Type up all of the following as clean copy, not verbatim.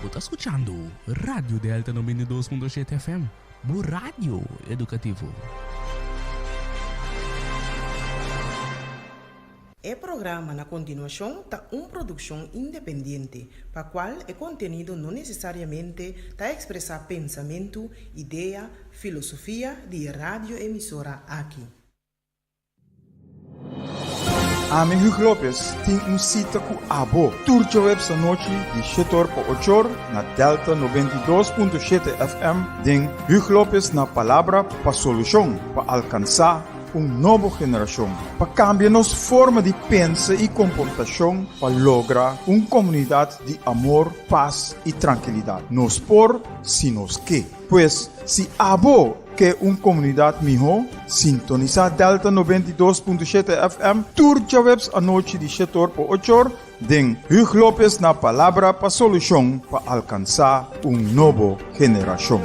está escuchando Radio Delta 92.7 FM, bu radio educativo. O programa na continuação está uma produção independente, para qual o conteúdo não necessariamente está expressar pensamento, ideia, filosofia de radioemissora aqui. Ame Hugo Lopes tem cita com Abo. Turja web sa noite de 7 para 8 na Delta 92.7 FM. Den Hugo Lopes na palavra para solução, para alcançar nova geração. Para cambiar nossa forma de pensar e comportação, para lograr uma comunidade de amor, paz e tranquilidade. Nos por, si nos que. Pois, se Abo que uma comunidade melhor, sintoniza Delta 92.7 FM, turja webs a noite de 7 para 8, den Hugo Lopes na palavra para solução para alcançar uma nova geração.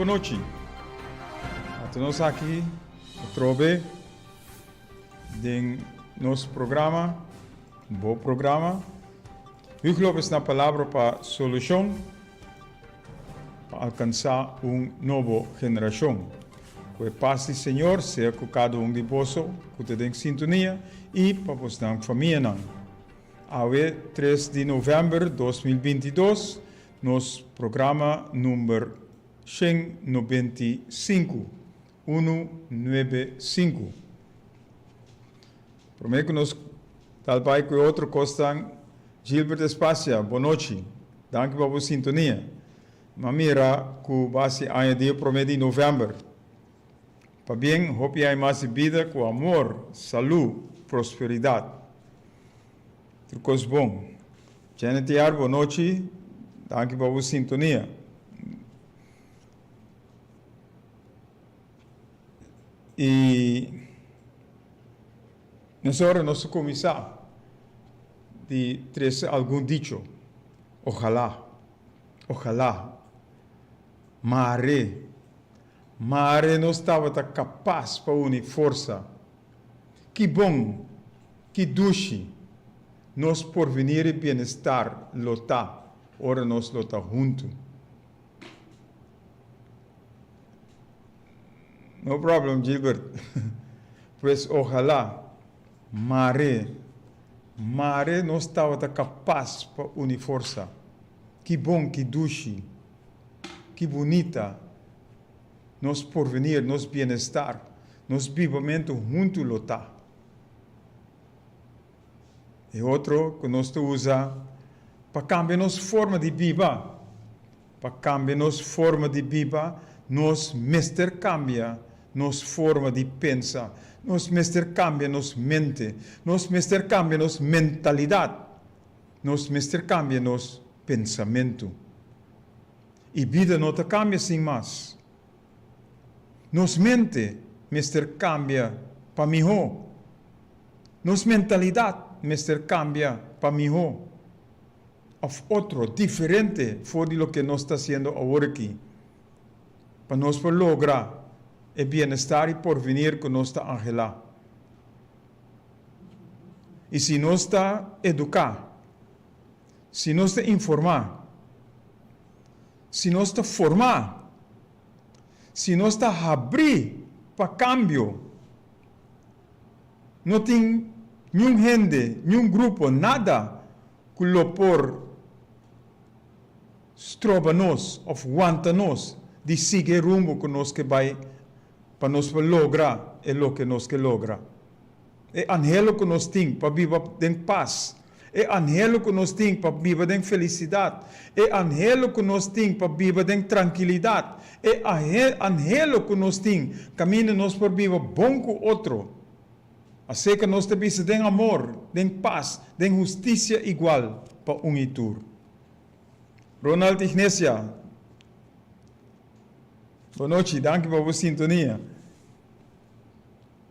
Boa noite. Estamos aqui, outra vez, em nosso programa, um bom programa. Hugo Lopes na palavra para solução, para alcançar uma nova geração. Que a paz do Senhor seja com cada um de vocês, que tem sintonia, e para a família. Hoje, 3 de novembro de 2022, nosso programa número 195. Prometo que nós talvez com outro costa Gilbert Espacia. Boa noite. Danke pela sintonia. Mamira que vai se añadir prometo em novembro. Para bem, hope que mais vida com amor, saúde, prosperidade. Tudo coisa bom. Janet Yar, boa noite. Danke pela sintonia. E nessa hora nós começamos de trazer algum dicho. Ojalá, Mare não estava capaz para unir força. Que bom, que duche, nós porvenir e bem-estar lotar, ora nós lotar junto. No problem, Gilbert. Pues ojalá, Mare não estava capaz para unir força. Que bom, que duche, que bonita, nos porvenir, nos bem-estar, nos vivamento junto lotar. E outro que nós usa para cambiar nossa forma de viver. Para cambiar nossa forma de viver, nos mestre cambia nossa forma de pensar, nos mestre cambia nossa mente, nos mestre cambia nossa mentalidade, nos mestre cambia nosso pensamento. E vida não cambia sem mais. Nos mente, mestre cambia para melhor. Nos mentalidade, mestre cambia para melhor. Of outro, diferente, fora do que nós está fazendo agora aqui. Para nós lograr e bem-estar e porvenir que nós está angelar. E se nós está educar, se nós está informar, se nós está formar, se nós está abrir para câmbio, não tem nenhum gente, nenhum grupo, nada que lopor estroba nós, ou aguanta nós, de seguir rumo que nós que vai, para nós lograr o que nós que logra. É anhelo que nós temos para viver em paz. É anhelo que nós temos para viver em felicidade. É anhelo que nós temos para viver em tranquilidade. É anhelo que nós temos, caminho nós para viver bom com outro. Assim que nós temos de amor, de paz, de justiça igual para e tur. Ronald Ignacia, boa noite, danke por sua sintonia.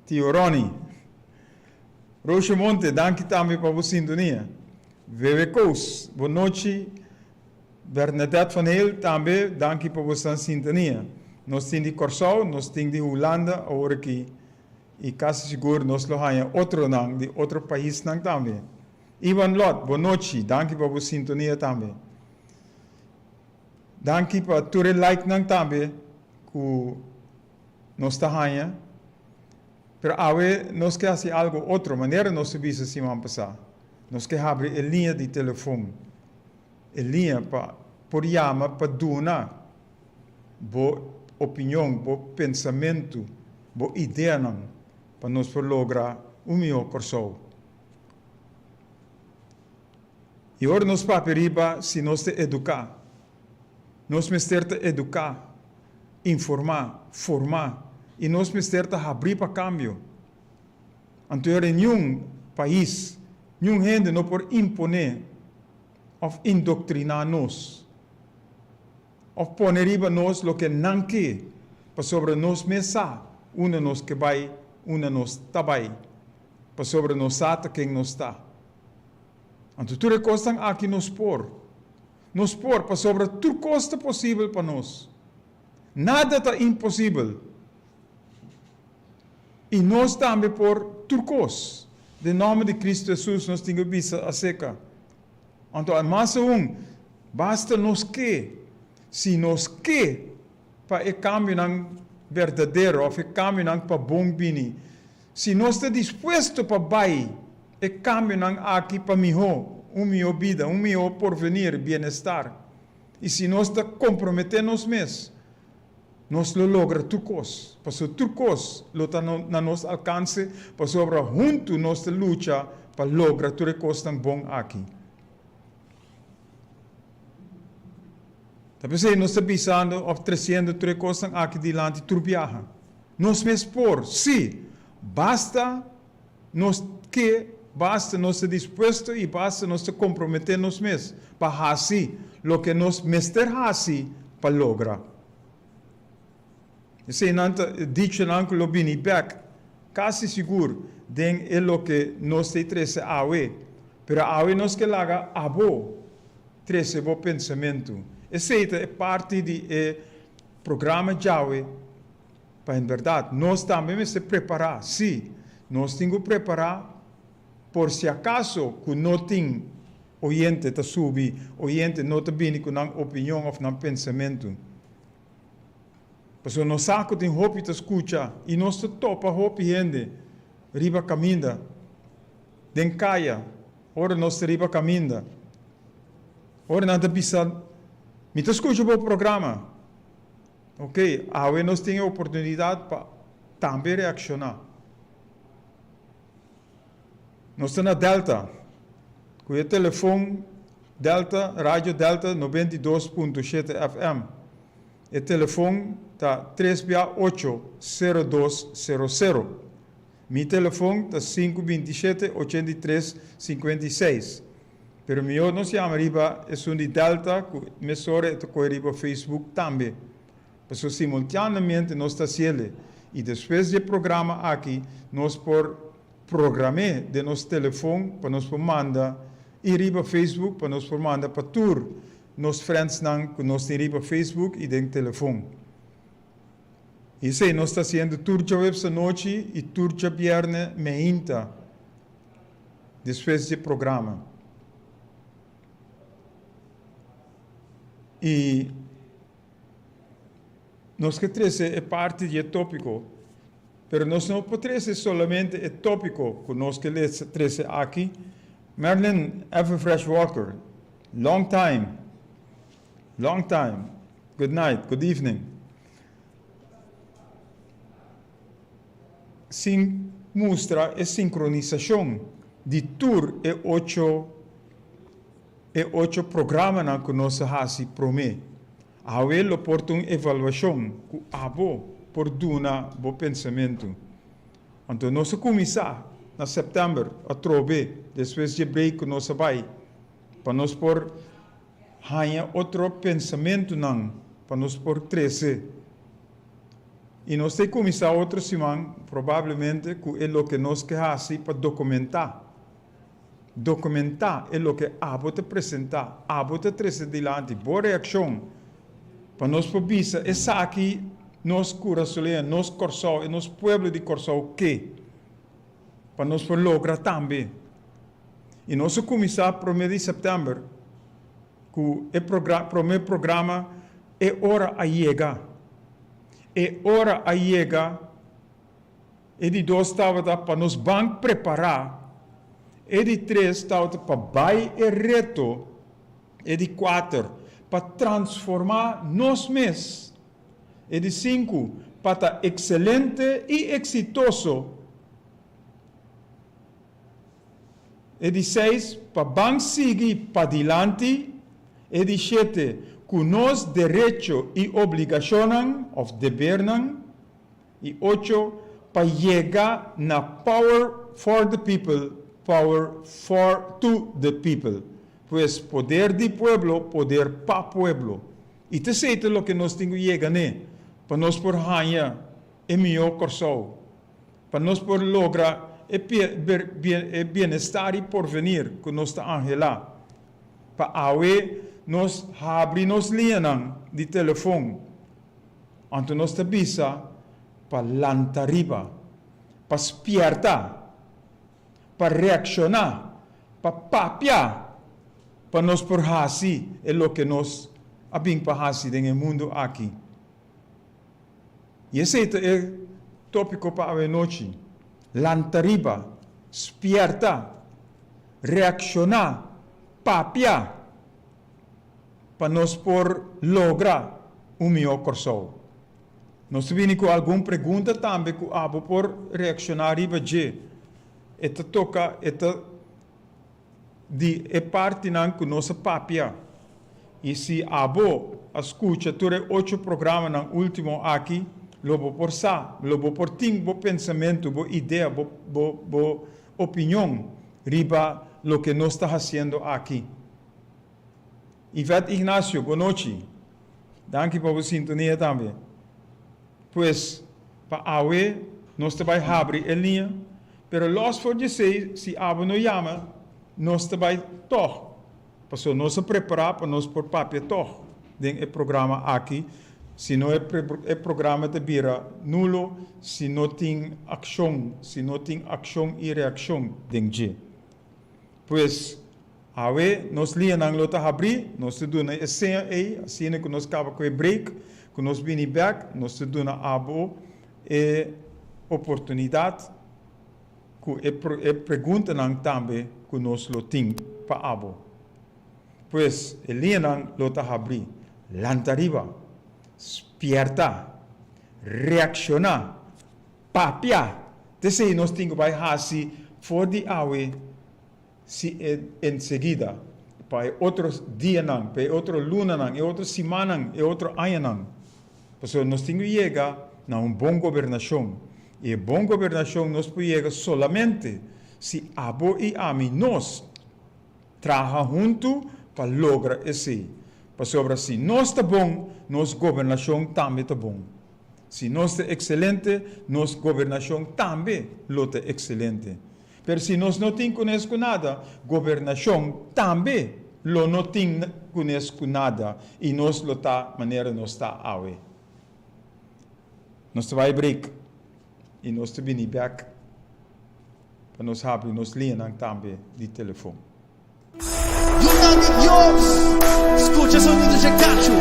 Tio Ronnie, Rocha Monte, danke também por sua sintonia. Veve Kous, boa noite. Bernadette van Heel, também, danke por sua sintonia. Nós temos de Corsau, nós temos de Holanda, agora aqui. E quase seguro nós lo hanya outro nang, de outro país nang também. Ivan Lot, boa noite, danke por sua sintonia também. Danke para ture like nang também, que nós está hanya. Pero awe nós quer fazer algo outra maneira nós subimos assim vamos passar. Nós quer abrir a linha de telefone, a linha para por chama para donar, boa opinião, bom pensamento, boa ideia não, para nós por lograr melhor corso. E agora nós para periba se nós te educar, nós mestre te educar, informar, formar. E nós precisamos abrir para câmbio. Então, em nenhum país, nenhum gente não pode imponer ou indoctrinar nós. Ou pôr riba nós o que não quer, para sobre nós mesma, uma nós que vai, uma nós tabai, para sobre nós ata quem nós está. Então, tudo coisa aqui nos pôr para sobre tudo coisa possível para nós. Nada está impossível. E nós também por turcos. De nome de Cristo Jesus, nós temos vista a seca. Então, mas basta nós que, se nós que, para o caminho verdadeiro, ou o caminho para bom bini, se nós estamos dispostos para vai, o caminho aqui para melhor vida, melhor porvenir, bem-estar. E se nós estamos comprometendo nós mesmos, nós lo logra turcos, porque turcos lo está na nosso alcance, para sobre junto nós luta para lograr tudo que tão bom aqui. Talvez nós estamos pensando ou trazendo tudo que aqui diante turbiaja. Nós mesmos por, sim, basta nós estar dispostos e basta nós comprometer nós mesmos para fazer o que nós mestre fazer para lograr. Se não dice anche lo bini back, quase seguro, den é o que nós te trece awe, pero awe nós que laga abo, trece bo pensamento. Esse é parte do programa Jawe, para em verdade, nós também se preparar, sim, nós temos que preparar, por se acaso, que não tem oyente ta subi, oyente não te bini com uma opinião ou um pensamento. Porque nós saco tem roupa te escuta e nós te topa roupa gente riba caminda, den caia, ora nós te riba caminda, ora nada pisa, me te escuta o programa, ok? Aí nós temos a oportunidade para também reaccionar. Nós estamos na Delta, com o telefone Delta, Rádio Delta 92.7 FM. O telefone está 368-0200. Meu telefone está 527-8356. Pero meu não se chama riba, é um de Delta, que me sore com riba Facebook também. Porque simultaneamente nós está sendo. E depois do programa aqui, nós por programar de nosso telefone para nós mandar e riba Facebook para nós mandar para tour. Nos friends que nós temos riba Facebook e tem telefone. E sei, nós está fazendo turcha essa noite e turcha viernes meinta. Depois do programa. E Nos que 13 es parte de tópico, pero nos no podemos ser solamente el tópico con nos que 13 aquí. Marilyn Everfresh Walker, long time. Good night, good evening. Sin mostra a sincronização de tour e 8 programas que nós fazemos promê. Havelo por uma avaliação que abo por duna bo pensamento. Então nós começar na setembro a trobe depois de break que nós vai para nós por ganhar outro pensamento não para nós por 13. E nós temos que começar outra semana, provavelmente, que é o que nós queremos para documentar. Documentar é o que abo te apresentar, abo te trazer delante, boa reação. Para nós poder essa aqui, nós corações, nós Corsol e nós pueblo de Corsol, que? Para nós poder lograr também. E nós começar para o mês de setembro, que o programa é hora a chegar. É hora a chegar, e de 2 estava para nos bancos preparar, e de 3 estava para baixar e reto, e de 4 para transformar nós mesmos, e de 5 para estar excelente e exitoso, e de 6 para banco seguir para adiante, e de 7 com nós direito e obrigação, ou dever, e 8, para chegar na power for the people, power for to the people. Pois poder de pueblo, poder para pueblo. E te sei o que nós temos que chegar, né? Para nós por ganhar o melhor Corsol, para nós por lograr o bem-estar e porvenir que nós está angelar. Para nós abrimos linha de telefone, então nós avisa para lantariba, para espiertar, para reaccionar, para papiar, para nós por fazer o que nós abim para fazer no mundo aqui. E esse é o tópico para a noite. Lantariba, espiertar, reaccionar, papiar, para nós por lograr o melhor Corsol. Nós temos com alguma pergunta também que abo por reaccionar e ver. Esta toca, esta de parte não que nós papia. E se abo escuta todos 8 programas no último aqui, lobo por sa, lobo por ting, bo pensamento, bo ideia, bo opinião, riba lo que nós está fazendo aqui. Ivete Ignacio, boa noite. Danke por sua sintonia também. Pois, para awe, nós também abrir a linha, pero los for dizer, se abo não chama, nós também toch. Porque nós preparar para nós por papel toch. Den o programa aqui, se não é programa de bira nulo, se não tem ação e reação, den je. Pois, awe, nós linha não lota abrir, nós te duna a senha aí, assim que nós acaba com o break, que nós vini back, nós te duna abo e oportunidade, que pergunta não também que nós lo tem para abo. Pois, a linha não lota abrir, lantariba, espierta, reaccionar, papiar, desse nós temos que vai fazer for de awe, se em seguida, para outros dias, para outra luna, para outra semana, para outro ano. Porque nós temos que chegar a uma boa governação. E a boa governação nós podemos chegar solamente se abo e ami nós trabalhamos juntos para lograr esse. Porque se nós está bom, nossa governação também está bom. Se nós está excelente, nossa governação também está excelente. Pero se nós não temos conhecimento nada, governação também não tem conhecimento nada e nós não está maneira nós está awe. Nós vai break e nós te vini back para nós abrir nos linha também de telefone. Yo, escucha sonido de Cacho.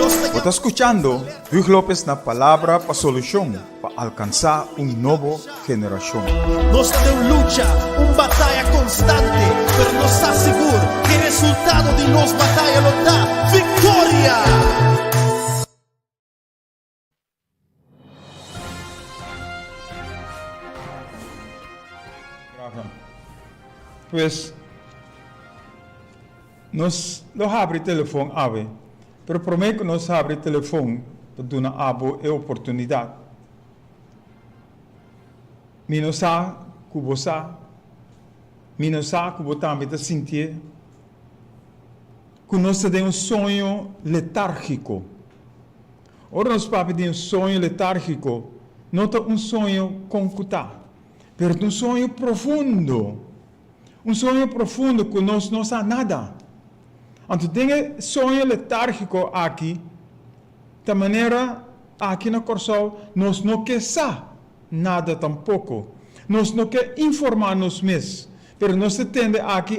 Está escuchando Hugh López na Palabra para Solución, para alcanzar nueva generación. Nós temos luta, batalha constante, pero nos está seguro que o resultado de nossa batalha nos dá vitória. Pues, nós não abre o telefone, pero prometo que nós abre o telefone para dar uma oportunidade. Não sabe que você não sabe que você também está sentindo que nós temos sonho letárgico. Ora, nós temos sonho letárgico, não é sonho concutado, mas sonho profundo. Sonho profundo que nós não sabemos nada. Então, tem sonho letárgico aqui, de maneira, aqui na Corsol, nós não queremos nada tampouco. Nós não queremos informar nós mesmos. Mas nós temos aqui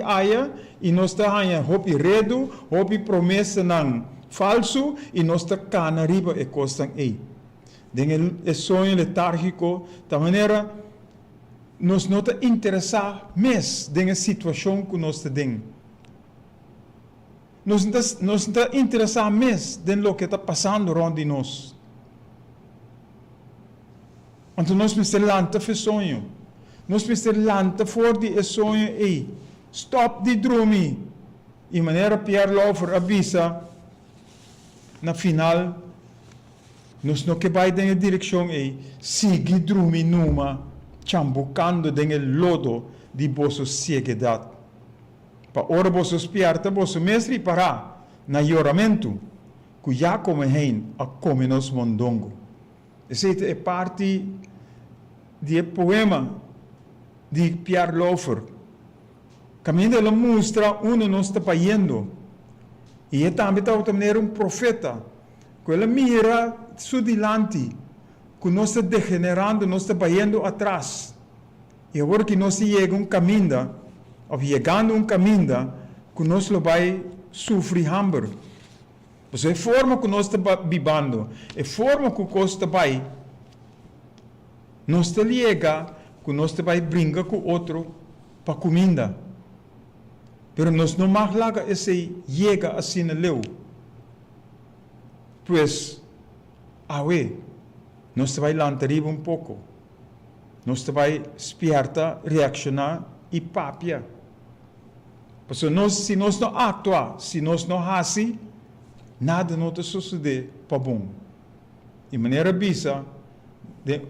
e nós temos hopi redo, hopi promessa não falso, e nós temos cana riba e costam aí. Tem sonho letárgico, de maneira, nós não estamos interessados mais na situação que nós temos. Nós não estamos interessados mais no que está passando rondom de nós. Então nós precisamos lançar o sonho. Nós precisamos lançar fora de sonho aí. Stop de dormir. E maneira Pierre Laufer avisa, na final, nós não queremos ir na direção aí. Siga dormir numa. Chambucando den lodo de vossa ceguidade. Para ora vosso spiarta, vosso mestre para na oramento, que já come hein a come nos mondongo. Essa é parte do poema de Pierre Laufer. Caminho ela mostra onde nós está indo. E é também um profeta, que ela mira su dilante, que nós estamos degenerando, nós estamos indo atrás. E agora que nós chegamos caminho, ou chegando caminho, que nós vai sofrer hambre. Mas é a forma que nós estamos vivendo, é a forma que nós estamos nós estamos chegando, que nós estamos brincar com outro para comida. Mas nós não mais laga esse chega assim na leu. Pois, nós vai lançar pouco. Nós vai esperta, reaccionar e papia. Porque se nós não actuamos, se nós não fazemos, nada não vai suceder para bom. De maneira bisa,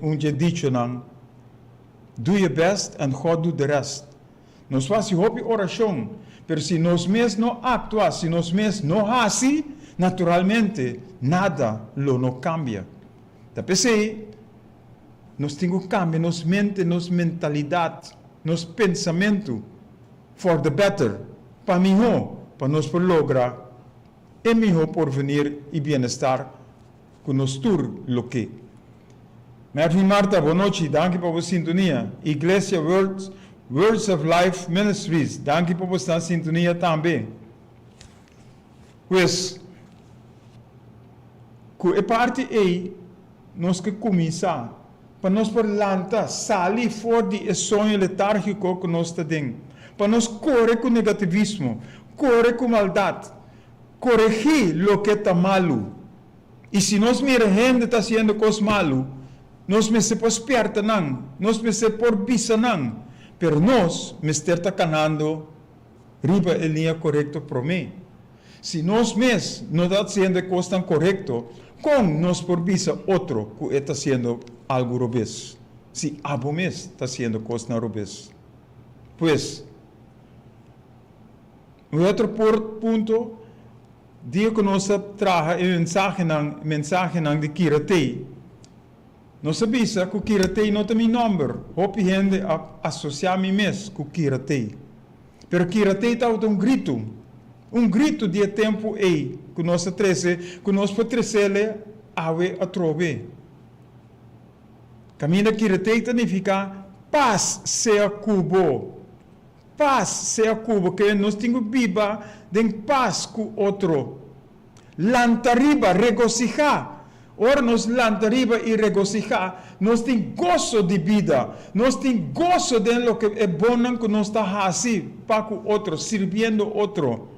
onde é dito não, do your best and God do the rest. Nós fazemos oração, mas se nós mesmos não actuamos, se nós mesmos não fazemos, naturalmente, nada não cambia. Depois, nós temos que cambiar nossa mente, nossa mentalidade, nosso pensamento for the better, para melhor, para nós lograr e melhor porvenir e bem-estar que nós lo que. Mervin Marta, boa noite, danke por sua sintonia. Igreja Words of Life Ministries, danke por sua sintonia também. Pois, que a parte aí, nós que começar, para nós plantar, sair fora de sonho letárgico que nós temos, para nós correr com negativismo, correr com maldade, corrigir o que está malo. E se nós miramos gente está fazendo coisas malo, nós me se por esperta não, nós me se por bisa não, pero nós me está canando riba a linha correta para mim. Se nós mesmos não está fazendo coisas tão corretas, como nós por bisa outro que está fazendo algo robês. Se abo mesmo está fazendo coisas não robês. Pois, o outro ponto, dia que nós trazemos mensagem de Kiratei, nós sabemos que o Kiratei não tem número. Hope gente associar me mesmo com o Kiratei. Pero Kiratei está um grito de tempo aí, que nós treze, que nós podemos trazer a trove. Caminho da Kiratei significa paz seja cubo. Paz seja cubo, que nós temos viva em paz com outro. Lantariba, regocijar. Ora nos lantariba e regocijar. Nós tem gozo de vida. Nós tem gozo de lo que é bom que nós está assim para o outro, servindo outro.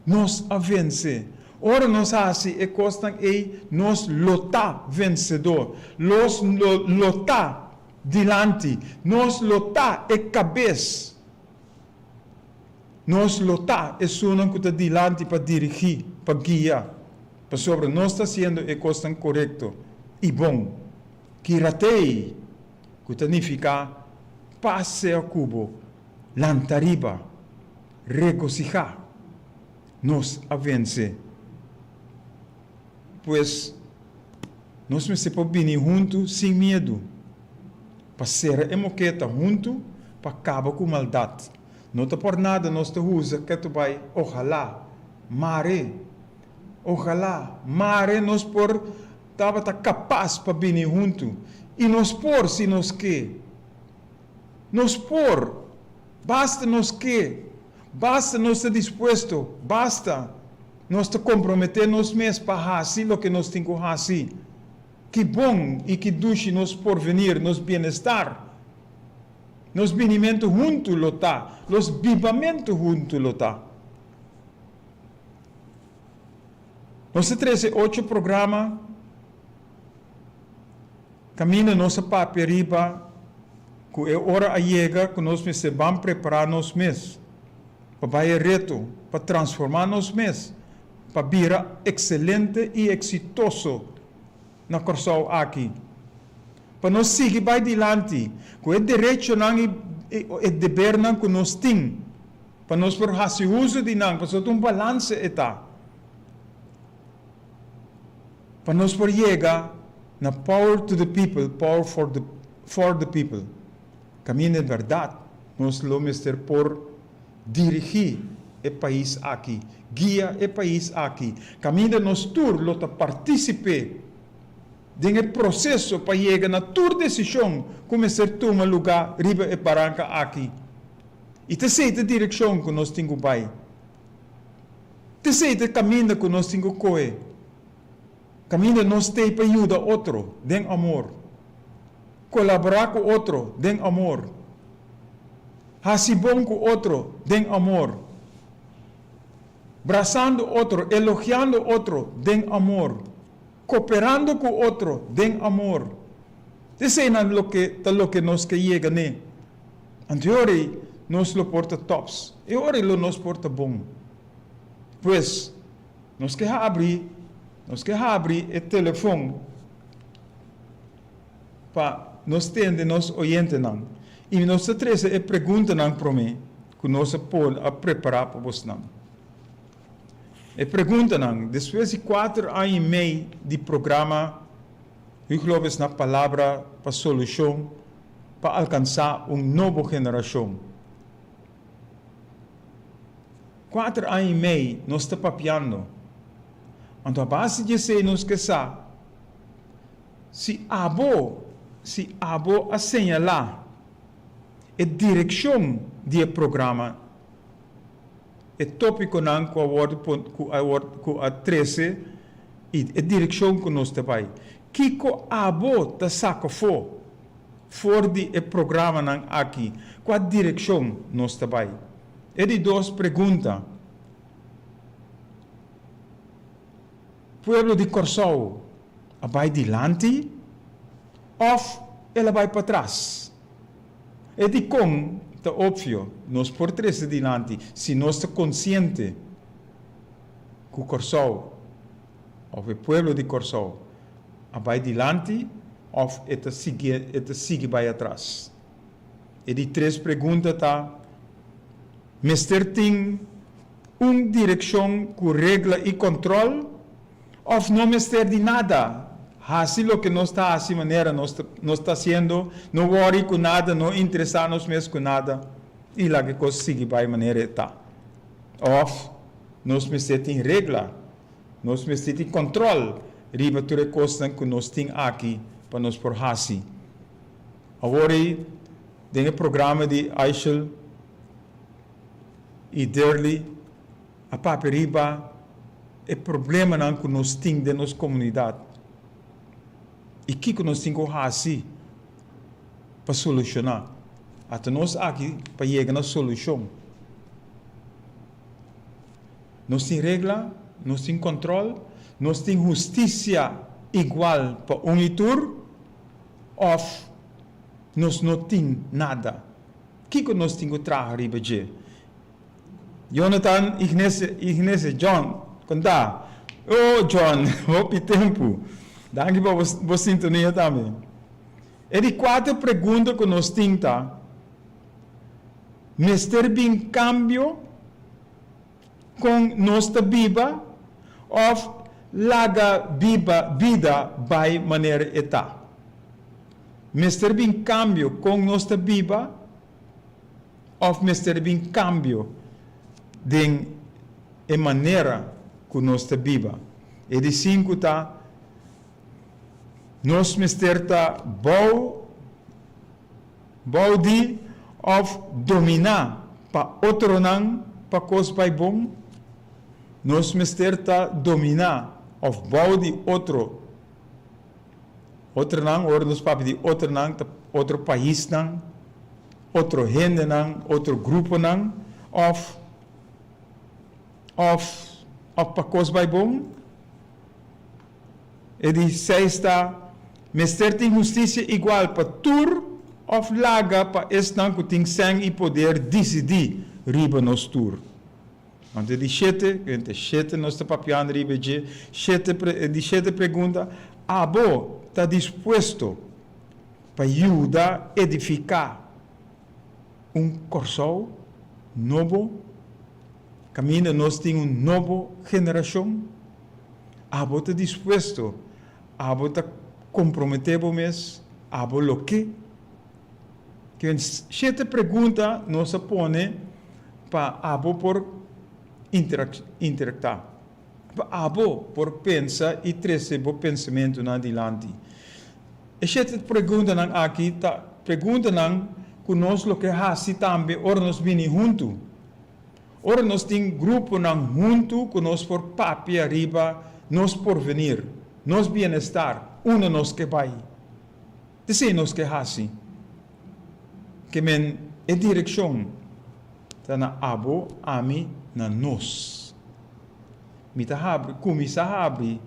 Nós a vence. Ora nós assim é costa e nós lutar vencedor. Nós lutar dilante. Nós lutar é cabeça. Nós lutar é sonam que está dilante para dirigir, para guiar. Para sobre nós está sendo a coisa correto e bom. Que ratei, que significa passe a cubo, lantariba, regocijar, nos a vence. Pois, nós me se podemos juntos sem medo. Para ser emoqueta junto, para acabar com maldade. Não está por nada, nós te usa que tu vai, ojalá, mare, nós por, estava capaz para vir junto. E nós por, se nós que. Nós por, basta nós que. Basta nós estar disposto, basta nós te comprometer nós mesmos para fazer o que nós temos que fazer. Que bom e que duche nós por venir, nos bem-estar. Nos vinimento junto lutar, nos vivamento junto lutar. Nós temos 8 programas, caminho nossa paperiba, que é hora a chega, que nós vamos preparar nós mesmos, para o reto, para transformar nós mesmos, para virar excelente e exitoso na Corsol aqui. Para nós seguir para adiante, com o direito e dever que nós temos, para nós fazer uso de nós, para nós balance está. Para nós chegar na power to the people, power for the people. Caminho de verdade, nós vamos ter por dirigir o país aqui, guia o país aqui. Caminho de nós tour, lota participar do processo para chegar na tua decisão, começar a tomar lugar, riba e barranca aqui. E te sei a direção que nós temos que ir. Te sei o caminho que nós temos que correr. Caminho nós temos para ajudar outro, den amor. Colaborar com outro, den amor. Fazer bom com outro, den amor. Abraçando outro, elogiando outro, den amor. Cooperando com outro, den amor. Isso é o que nós que chega, né? Anteriormente, nós lo porta tops. E agora nós porta bom. Pois, nós que abrir o telefone para nós tende nós oyente não. E nós três é pergunta não para mim, que nós pode preparar para você não. E pergunta não, depois de 4 anos e meio de programa, eu geloof na palavra para solução, para alcançar uma nova geração. 4 anos e meio, nós estamos papiando. Então, a base de ser nos que sabe, se abo asseñalar a direção do programa, o tópico não com a 13 e a direção que nós temos. Que abo ta saca for de programa não aqui, qual direção nós temos? É de 2 perguntas. Pueblo de Corsol, vai dilante ou ela vai para trás? É de como, está óbvio, nós por trás dilante, se nós estamos conscientes que o Corsol, ou o pueblo de Corsol, vai dilante ou ela sigue vai atrás? É de 3 perguntas, tá? Mister tem uma direção com regra e controle? Ou não mister de nada? Assim o que nós está assim maneira nós está fazendo, não worry com nada, não interessar nos mesmos com nada, e lá que coisa sigue vai maneira está. Ou nós mister tem regra, nós mister tem controle, riba toda coisa que nós tem aqui para nós por assim. Agora tem o programa de Eichel e Derli a paperiba é problema não que nós temos de nossa comunidade. E que nós temos que fazer para solucionar? Até nós aqui para chegar na solução. Nós temos regra, nós temos controle, nós temos justiça igual para unitur, ou nós não temos nada. O que nós temos que trazer riba de? Jonathan, Ignace, John, conta. Oh, John, hope tempo. Danke por você sintonia também. E de 4 perguntas que nós temos, Mister bem cambio com nossa Bíblia ou laga vida by maneira eta. Mister bem cambio com nossa Bíblia ou Mister bem cambio de maneira com nossa Bíblia. E de 5 nós Mister bau de of dominar para outro não para coisa vai bom. Nós Mister dominar of bau de outro não, ou nós papi de outro não, outro país não, outro gente não, outro grupo não, of para coisa vai bom. E de 6 Mister tem justiça igual para tur of laga para estar que tem sangue e poder decidir riba nos tur. Ante de 7 nós está papiando riba de 7 pergunta, abo está disposto para ajudar a edificar corso novo, caminho nós temos nova geração, abo está disposto, abo está comprometido mesmo, abo lo que 7 perguntas nos põe para abo por interactar, para abo por pensar e trazer o pensamento na adiante. E 7 perguntas aqui tá pergunta que nós lo que hasi também, ora nós vini junto, ora nós tem grupo junto que nós por papi arriba, nós por venir, nós bem-estar, nós que vai, desse nós que hasi. Que men é direção tá na abo ami na nós mita abre começa a abrir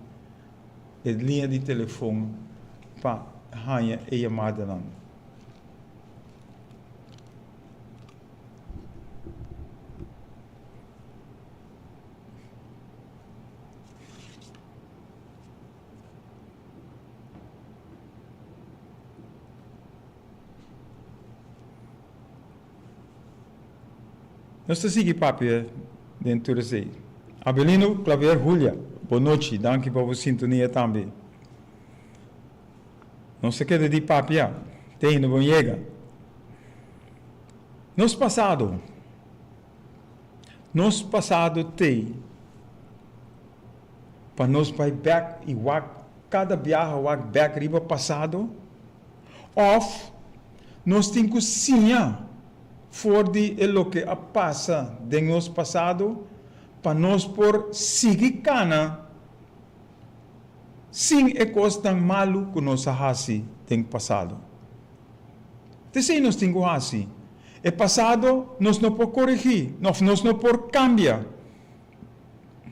a linha de telefone para ganhar a chamada não. Nós seguimos papi dentro de si. Abelino, Clavier, Julia, boa noite, danke por a sintonia também. Não se queda de papi, tem no bom chega. Nos passado tem para nós vai back e walk cada viagem walk back riba passado, of nós temos que sinha for de lo que passa de nos passado para nós por seguir cana sem é coisa tão malo que nós hasi tem passado. Desse nós temos que hasi. É passado nós não por corrigir, nós não por cambiar.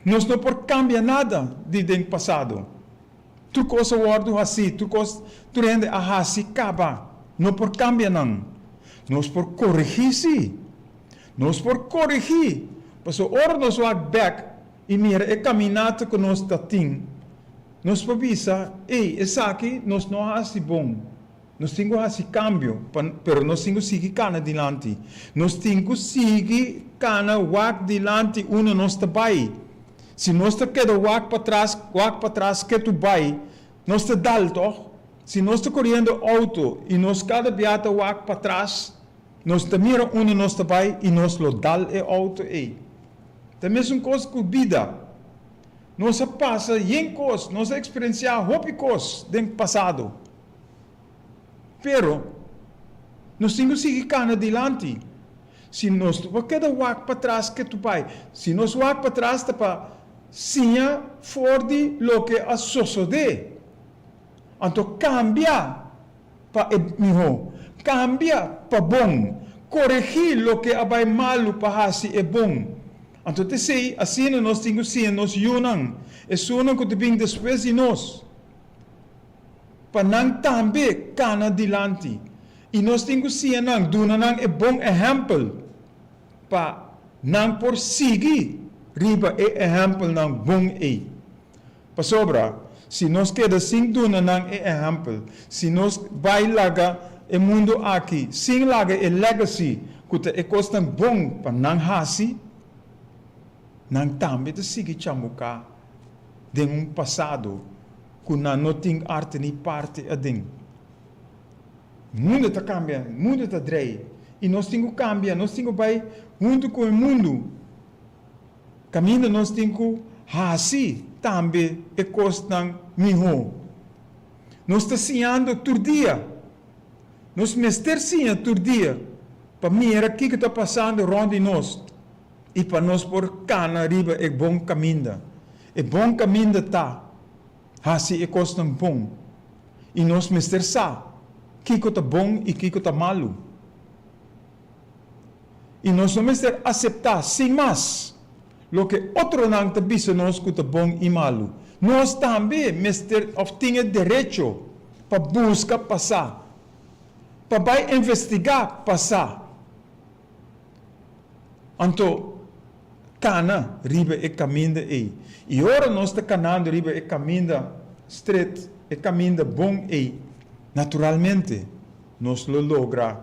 Nós não por cambiar nada de tem passado. Tu coisa guardo assim, tu rende a hasi acaba, não por cambiar não. Nós por corrigir, sim. Nós por corrigir. Porque ora nós vamos back e mira é caminhada que nós temos. Nós precisa, essa aqui nós não faz bom. Nós temos que fazer cambio, mas nós temos que seguir cana adiante. Nós temos que seguir cana walk adiante, nós está bem. Se nós está queda walk para trás que tu vai, nós está dalto. Se nós está correndo auto e nós cada viata walk para trás, nós está mira nós está vai e nós lo dal é auto é. Também é uma coisa que vida. Nós passa em coisas, nós experienciar hobby coisas do passado. Pero nós temos que seguir cana adiante. Se nós tu cada wak para trás que tu pai, se nós wak para trás tá para sinha for de lo que a sucede. Então cambia para miho, cambia para bom, corrigir lo que abai malo para hasi é bom. Então te sei assim nós temos sim nós yunang, é sunang que te bem depois de nós. Para não também cana dilante. E nós temos sim nang duna nang é bom exemplo para não por seguir riba é exemplo nang bom é. Para sobra, se nós queda sim duna nang é exemplo, se nós vai laga o mundo aqui, sim laga é legacy, que é coisa bom para não hasi, não também te seguir chamuca de passado que não tem arte nem parte a ding. O mundo está cambiando, o mundo está drei. E nós temos que cambiar, nós temos que vai junto com o mundo. Caminho nós temos que hasi também é coisa melhor. Nós estamos ensinando todo dia. Nós estamos ensinando todo dia. Para mim era o que está passando rondom nós. E para nós por cana riba é bom caminho. É bom caminho está. Hasi é coisa bom. E nós estamos sa. Que está bom e que está malo. E nós não estamos aceitar sem mais. Lo que outro não está visto nós que está bom e malo. Nós também temos direito para buscar passar. Para investigar passar. Então, cana riba é caminho aí. E ora nós está canando riba é caminho estreito, é caminho bom aí. Naturalmente, nós lo logra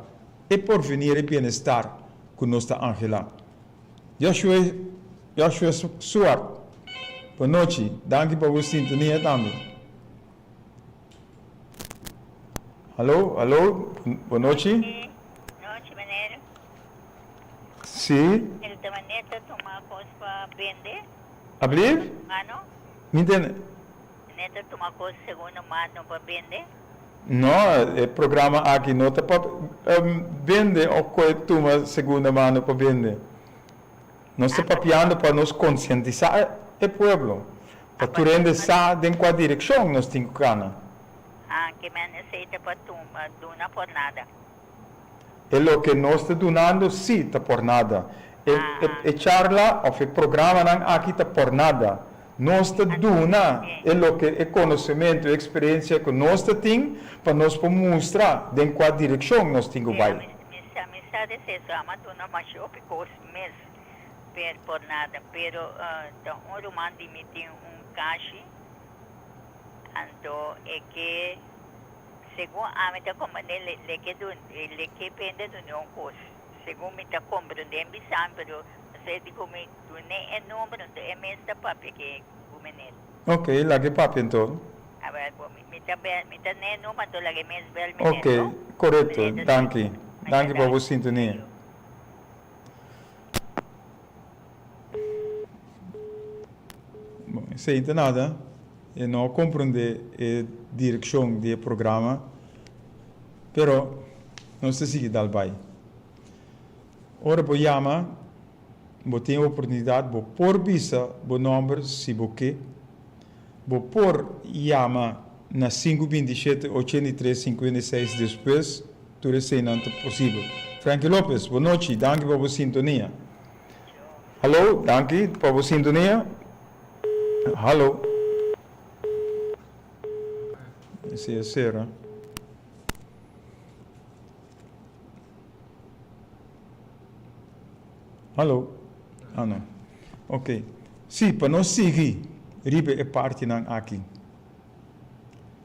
e por venir e bem-estar que nós está angelado. Joshua Suar, boa noite, danke por sua sintonia também. Alô, boa noite. Noite, maneiro. Sim. Ele também neta tomar coisa para vender. Abrir? Mano, Me entende? neta tomar coisa segunda mano para vender. Não, é programa aqui não está para vender ou coisa toma segunda mano para vender. Nós estamos papiando para nos conscientizar o povo. Para tu render sa em qual direção nós temos que ir. Ah, que me necessita para tomar, dona por nada. É o que nós estamos donando, sim, está por nada. É charla ou é programa não aqui está por nada. Nós estamos dando é o que é conhecimento, experiência que nós temos para nós mostrar em qual direção nós temos que ir. Me está dizendo, ama dona macho porque mês por nada, pero um romano me tem caixa, então é que segundo a mim está como ele que pende do não coisa, segundo me está compreendendo bem, pero sei de como tu nem é número, é mês da papel que gumenel. Ok, lá que papo então. Agora me está nem número, tô lá que mês bel Ok, correto, danke. Danke por sua sintonia. Bom, isso aí não é nada. Eu não compreendo a direção do programa, mas nós seguimos dal vai. Ora, vou chamar, vou ter a oportunidade, vou pôr visa, vou número, se vou que, vou pôr chama na 527 83 56 depois, tudo isso não é possível. Frankie Lopes, boa noite, danke por sua sintonia. Alô, danke por sua sintonia. Alô. Esse é Sera. Alô? Ah, não. Ok. Sim, para nós seguir, riba é parte não aqui.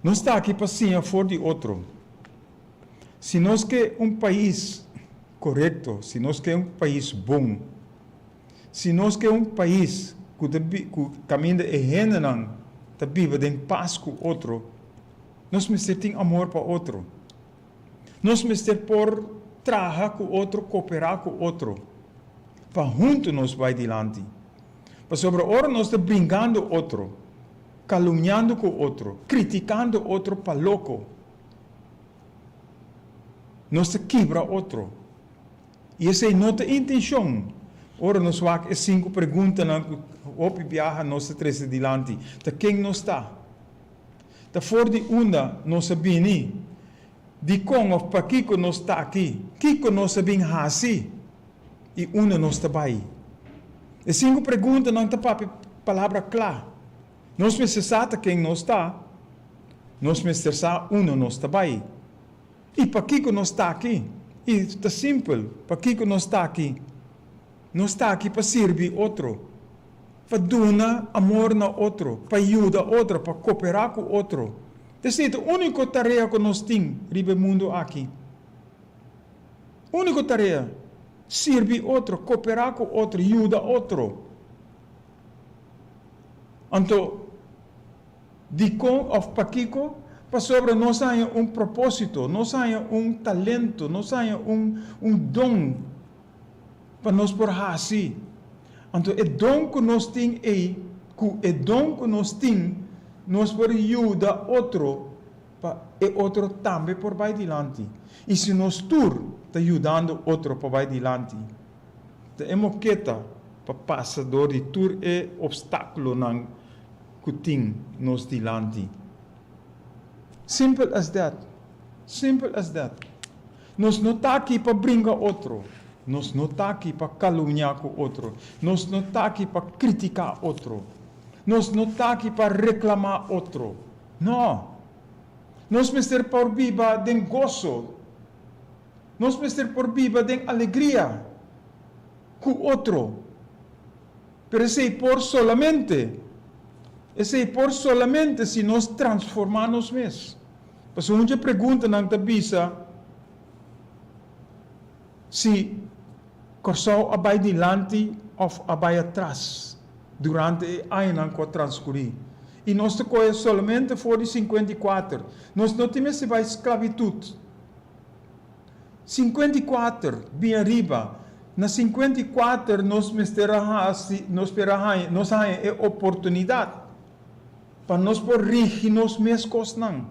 Não está aqui para sim fora de outro. Se nós quer país correto, se nós quer país bom, se nós quer país que caminha e renda não, tá viva em paz com outro, nós precisamos ter amor para outro. Nós precisamos por trabalhar com outro, cooperar com outro. Para juntos nós vai adiante. Para sobre a hora nós estamos brincando outro, caluniando com outro, criticando outro para louco. Nós estamos quebra outro. E essa é nossa intenção. Ora, nós vamos 5 perguntas op viaja nossa 13 dilante. De quem nós está? De voor die onda nós sabemos. De com of para Kiko nós está aqui. Kiko nós sabemos assim. E una nós está aí. E 5 perguntas não está para palavra clara. Nós precisamos quem nós está. Nós precisamos una nós está aí. E para Kiko nós está aqui. E está simples. Para Kiko nós está aqui. Nós está aqui para servir outro. Para dar amor na outro. Para ajudar outro. Para cooperar com outro. Essa é a única tarefa que nós temos no mundo aqui. Única tarefa. Servir outro. Cooperar com outro. Ajudar outro. Então, de com ou para Kiko, para sobre nós temos propósito. Nós temos talento. Nós temos dom. Para nós por assim. Então, o dom que nós temos é, o dom que nós temos, nós podemos ajudar outro, para o outro também por vai adiante. E se nós está ajudando outro para vai adiante, temos que para passador de tour é obstáculo que tem nós adiante. Simple as that. Simple as that. Nós não estamos aqui para brincar outro. Nós não estamos aqui para caluniar com outro. Nós não estamos aqui para criticar outro. Nós não estamos aqui para reclamar outro. Não. Nós precisamos por viva de gozo. Nós precisamos por viva de alegria com outro. Pero esse é por solamente. Esse é por solamente se nós transformarmos mesmos. Mas uma pergunta na tabisa se corso abai dilante ou abai atrás durante o ano que transcorri. E nós temos somente for 54. Nós não temos se vai esclavitud. 54 bem arriba. Na 54 nós nós a oportunidade para nós por rigir nos mesmos costas.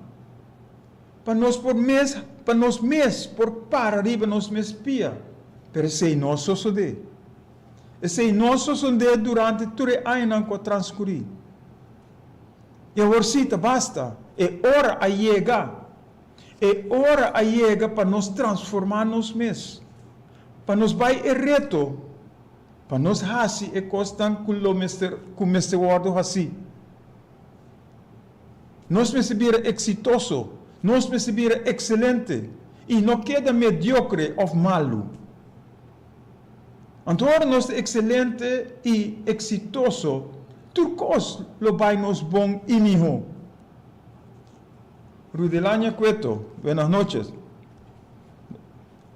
Para nós por por para arriba nos mesmos pia. Pero esse não sucede. Esse não sucede durante todo o ano que transcorri. E agora basta. É hora a chegar. É hora a chegar para nós transformar nos mesmos. Para nós vai reto. Para nós fazer e costan com o mestre guardo assim. Nós precisamos exitoso. Nós precisamos excelente. E não queda mediocre ou malo. Então, nós excelente e exitoso, turcos lo vai nos bom e mijo. Rudelania Cueto, buenas noches.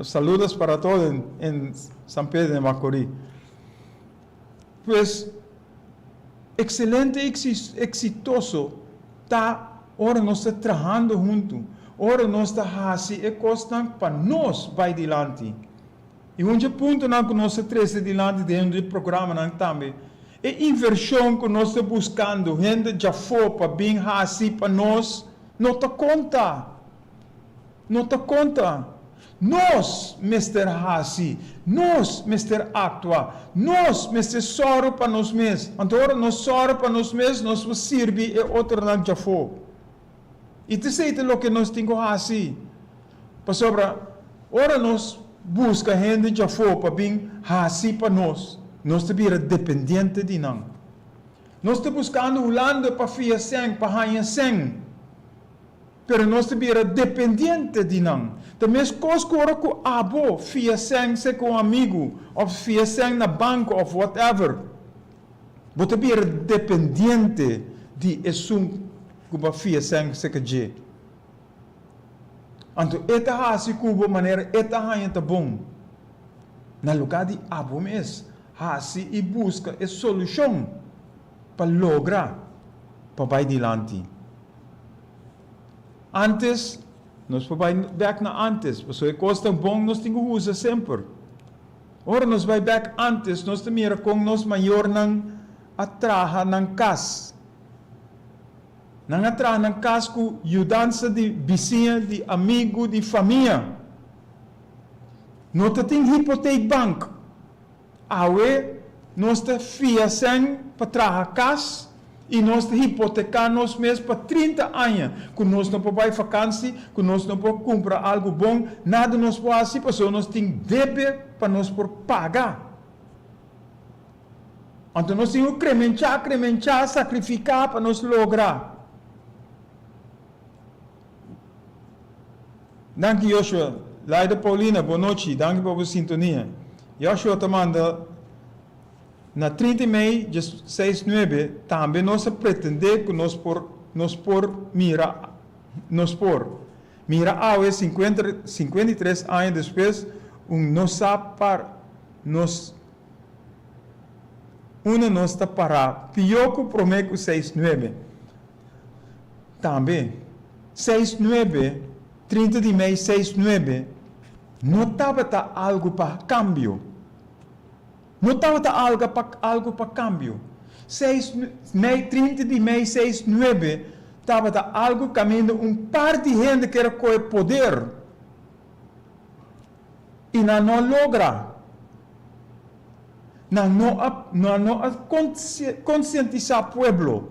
Saludos para todos en San Pedro de Macorís. Pues, excelente e exitoso, ahora nós estamos trabalhando juntos. Ora nós está fazendo e costan para nós vai adiante. E um ponto que nós estamos adiante dentro do programa também é inversão que nós estamos buscando. Gente já foi para bem assim para nós, não está conta. Não está conta. Nós, Mr. Hasi, nós, Mr. Actua, nós, Mr. Soro para nós mesmos. Agora nós soro para nós mesmos, nós vamos servir e outro não já foi. E te sei o que nós temos assim. Para sobre, ora nós busca gente já foi para bem assim para nós. Nós estamos dependentes de não. Nós estamos buscando Holanda para fiar sem, para ganhar sem. Pero nós estamos dependentes de não. Também as coisas que ora com abo, fiar sem, se com um amigo, ou fiar sem na banco, ou whatever. Você estamos dependente de isso. Cuba fia sem sequer. Então, esta hasi cuba maneira esta hanha tá bom. Na lugar de abo mes, hasi e busca a solução para lograr para vai adiante. Antes, nós vai back na antes, porque costa bom nós temos que usar sempre. Ora nós vai back antes, nós temos com nós maior nang atraha nang kas. Nang atrás ng casco, ajudança de vizinha, de amigo, de família. Não tem hipoteca banco. Awe, nós te fiasem para trabalhar casa e nós te hipotecar nós mesmos para 30 anos. Quando nós não podemos vacança, quando nós não podemos comprar algo bom, nada nós podemos fazer, porque nós temos débito para nós por pagar. Então nós temos que sacrificar para nós lograr. Danke Joshua, Leida Paulina, boa noite, danke pela sintonia. Joshua te manda, na 30 de maio de 6/9, também nós pretendemos que nós mira ao 53 anos depois, nossa está para pior que o prometo 6/9. Também, 6/9, 30 de maio 6/9, não estava algo para cambio. Não estava algo para cambio. 30 de maio 6/9, estava algo caminhando par de gente que era com o poder. E não logra. Não conscientizar o povo.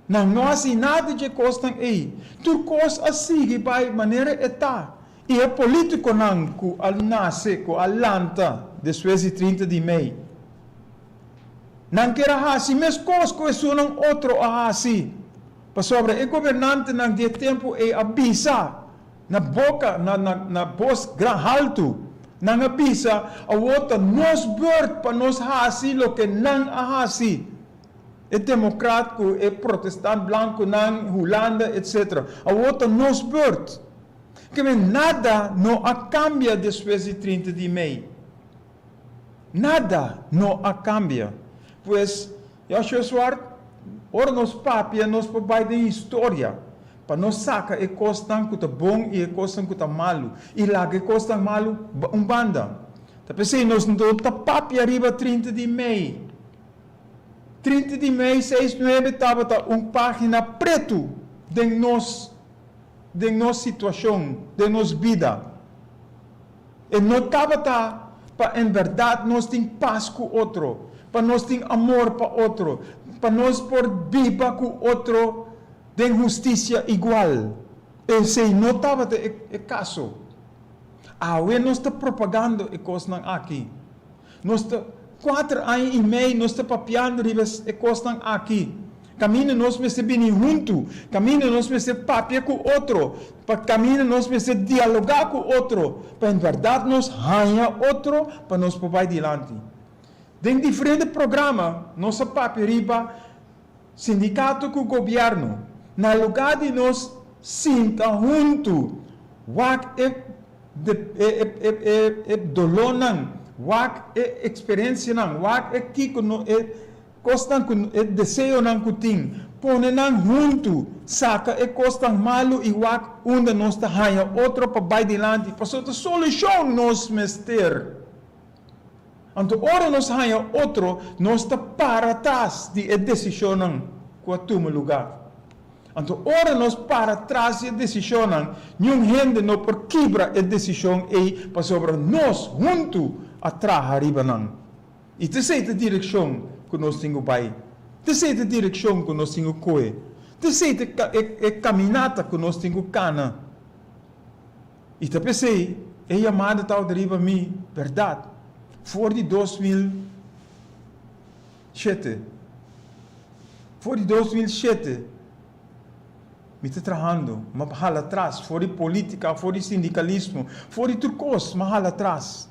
Não assim nada de costa aí. Tudo coisa assim que vai maneira está. E é político não que al nasce, que al lanta, depois de 30 de maio. Não quer assim, mas coisa que são outro assim. Para sobre o governante não tem tempo e avisa na boca, na voz gran alto, não avisa a outra nos bird para nos assim o que não assim. É democrático, é protestante branco, não Holanda, etc. A outra nos bird. Que nada não cambia depois de 30 de maio. Nada não cambia. Pois, eu acho que ora nos papia, nos papai de história, para nos saca e costa que está bom e costa que está malo. E lá que costa malo, banda. Tapi se nós não está papia arriba 30 de maio. 30 de maio, 6/9, estava página preto de nossa situação, de nossa vida. E não estava para, em verdade, nós temos paz com o outro, para nós temos amor para o outro, para nós por viver com o outro, de justiça igual. E se não estava o caso, nós estamos propagando e coisas aqui. Nós estamos 4 anos e meio, nós estamos papiando e coisas aqui. Caminho nós precisamos juntos, caminho nós precisamos papiar com o outro, para caminho nós precisamos dialogar com o outro, para em verdade nós ganhar outro, para nós poder adiante. Em diferentes programas, nós papiamos sindicato com o governo, na lugar de nós sentar juntos, é dolor não, é experiência não, é que costan é desejo não que tem, põe não junto, saca e costan malo e onde nós está ganha outro para vai adiante, para a solução nós mester. Então, ora nós ganha outro, nós está para trás de decisão não, com a tua lugar. Então, ora nós para trás de decisão não, nenhum gente não por quebra a decisão e para sobre nós junto atrás arriba não. E terceira direção que nós temos pai, terceira direção que nós temos coe, terceira caminhada que nós temos cana. E te pensei, é chamada tal deriva mim, verdade, for de 2007, me está trabalhando, mas mal atrás, for de política, for de sindicalismo, for de tudo coisa, mas mal atrás.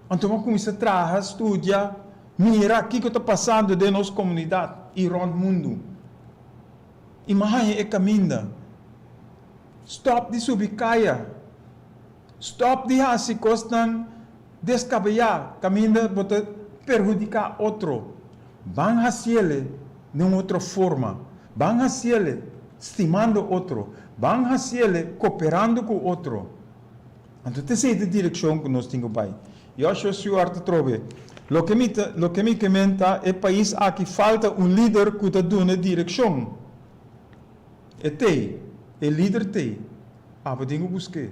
Então, eu comecei a trabalhar, estudar, mirar o que está passando dentro da nossa comunidade e no mundo. E mais é caminho. Stop de subir caia. Stop de fazer coisas descabelar. Caminho para prejudicar outro. Vão fazer de uma outra forma. Vão fazer estimando outro. Vão fazer cooperando com outro. Então, essa é a direção que nós temos pai. Eu acho que o senhor te trove. O que me comenta é país aqui falta líder que te dá uma direção. É líder te. Mas tenho buscar.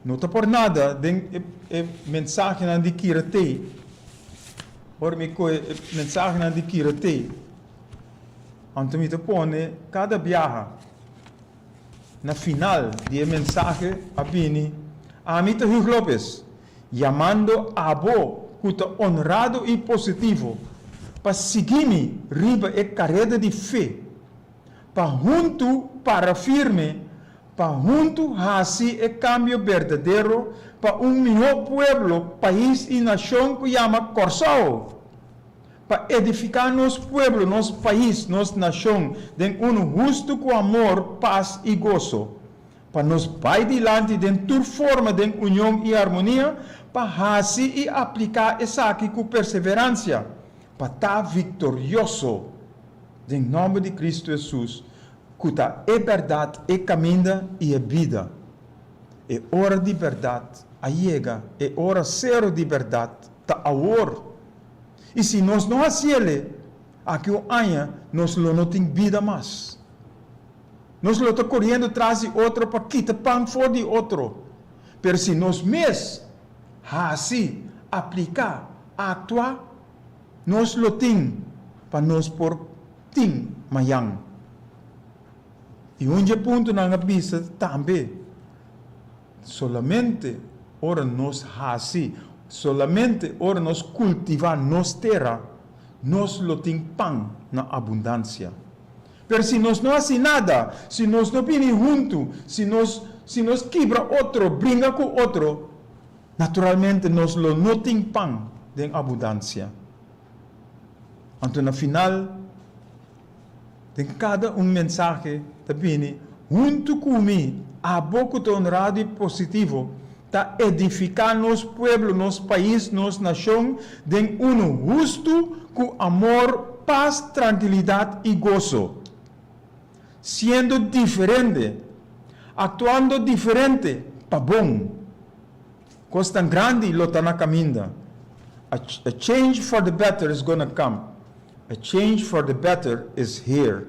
Não está por nada, tem mensagem na de kirate. Por me coi mensagem na de kirate. Anto me te pone cada viaja. Na final de mensagem a Bini, a mim te Hugo Lopes, chamando a abo cuta honrado e positivo, para seguir riba e carreira de fé, para junto para firme, para junto assim e cambio verdadeiro, para melhor pueblo, país e nação que chama Corsao, para edificar nosso pueblo, nosso país, nossa nação, de justo com amor, paz e gozo, para nos vai dilante de toda forma de união e harmonia, para assim e aplicar essa aqui com perseverança, para estar vitorioso, em nome de Cristo Jesus, que é verdade, é caminho e é vida. É hora de verdade, a chega, é hora zero de verdade, está a hora. E se nós não fazemos, aqui o ano, nós não temos vida mais. Nós não estamos correndo atrás de outro para quitar pão fora de outro. Mas se nós mesmos, assim, aplicar, atuar, nós não temos para nós por tim mayang. E ponto na vista também, solamente ora nós assim, solamente ora nós cultivar nossa terra, nós não temos pão na abundância. Mas se nós não fazemos nada, se nós não vinimos juntos, se nós quebra outro, brinca com outro, naturalmente nós não temos pão em abundância. Então, no final, tem cada mensagem também, junto comigo, a pouco de honrado e positivo, para edificar nosso pueblo, nosso país, nossa nação, de justo com amor, paz, tranquilidade e gozo. Sendo diferente, actuando diferente, para bom. Coisa tão grande, lo está na caminho. A change for the better is going to come. A change for the better is here.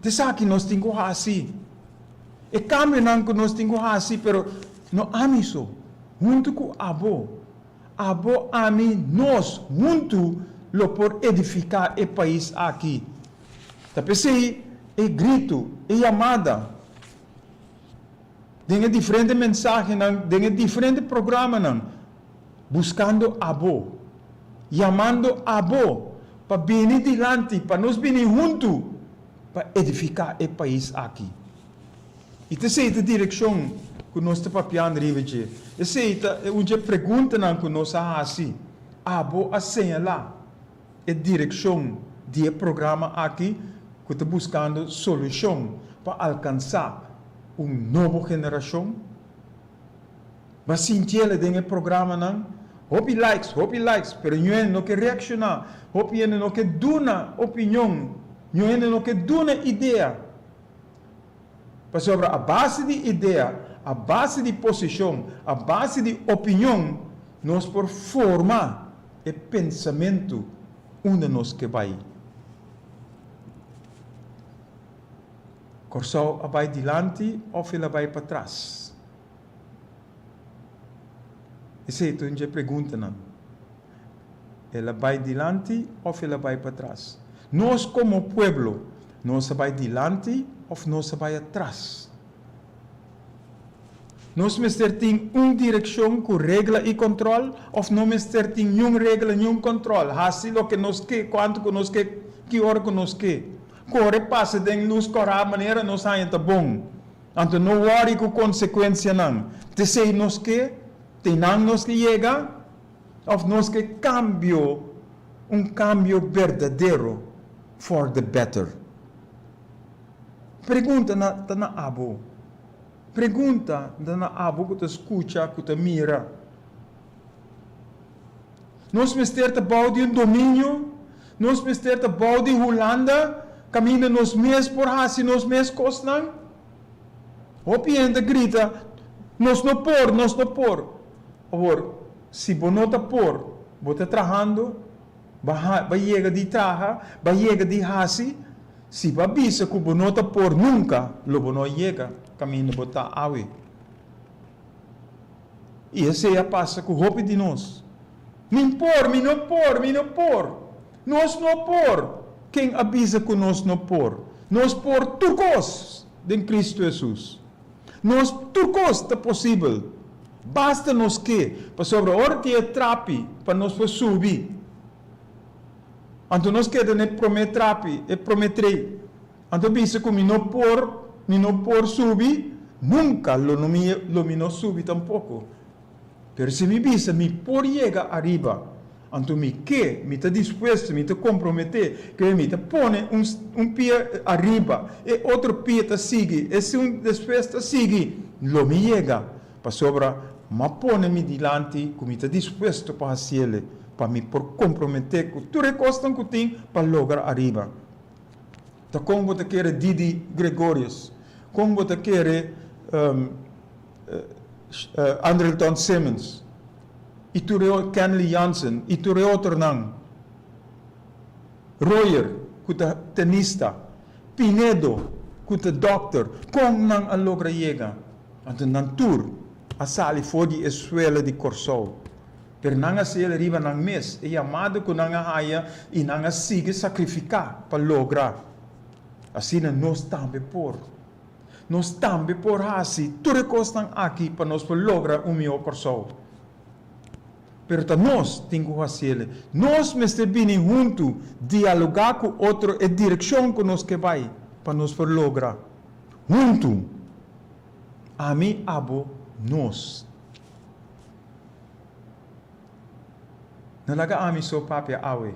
Dessa que nós temos que assim. E cambio não que nós temos que assim, pero não ame isso. Junto com abo ame nós, junto lo por edificar o país aqui. Tapi é grito, é chamada. Tem diferente mensagem, tem diferente programa, buscando abo, chamando abo, para vir dilante, para nós vir juntos, para edificar o país aqui. E essa é a direção que nós estamos papiando, Riveche. Essa é uma pergunta que nós fazemos assim. Abo asseñalar a direção do programa aqui, que está buscando solução para alcançar uma nova geração. Mas sentir o programa não, hope likes, pero não quer reaccionar, hope não quer dar uma opinião, não quer dar uma ideia. Mas sobre a base de ideia, a base de posição, a base de opinião, nós por formar o pensamento onde nós que vai. Corsal vai dilante ou ela vai para trás? Essa é a pergunta. Não? Ela vai dilante ou ela vai para trás? Nós como pueblo, nós vai dilante ou nós vai atrás? Nós temos uma direção com regra e controle ou nós temos nenhuma regra, nenhum controle? Assim o que nós quer, quanto que nós quer, que hora que nós quer. Corre passa de nos correr maneira nós ainda bom. Então não worry com consequência não. Te sei nós que tem nós que chega ou nós que cambio cambio verdadeiro for the better. Pergunta na abo. Pergunta na abo que te escuta, que te mira. Nós mister te bouw de domínio, nós mister te bouw de Holanda. Caminha nos mesmos por assim, nos mesmos costas. O piente grita, nós não por. Agora, se você não está por, você está trabalhando, vai chegar de trabalho, vai chegar de hasi, se você avisa que você não está por nunca, você não chega, caminho você está awe. E esse é a passa com o roupa de nós. Me não por. Nós não por. Quem avisa que nós não por? Nós por turcos em Cristo Jesus. Nós turcos está possível. Basta nos que, para sobre a hora que é trapi, para nós subir. Então nós queremos prometer trapi, prometer. Então bisa que não por subir, nunca lo não subir tampouco. Pero se me bisa, me por chega arriba, então me está disposto, me está comprometer, que me está pone pé arriba, e outro pé está sigue, e se depois está sigue, lo me chega, para sobra, ma pone me dilante, que me está disposto para fazer, para me por comprometer, que tu recostam que tem, para lograr arriba. Então como você quer Didi Gregorius, como você quer Andrelton Simmons, e tu Kenley Jansen, e tu outro não. Royer, que é tenista, Pinedo, que é doctor, como não a logra chega. Então não tour, a sali fora a escola de Corsol. Per não a ser arriba não mês, é chamado que não a haia e não a siga sacrificar para lograr. Assim nós também por. Nós também por assim, tudo costam aqui para nós lograr meu Corsol. Pero nós temos que fazer. Nós estamos bem juntos, dialogar com outro, a direção que nós que vai, para nós lograr. Junto. A mim, abo, nós. Não laga a mim só papia awe.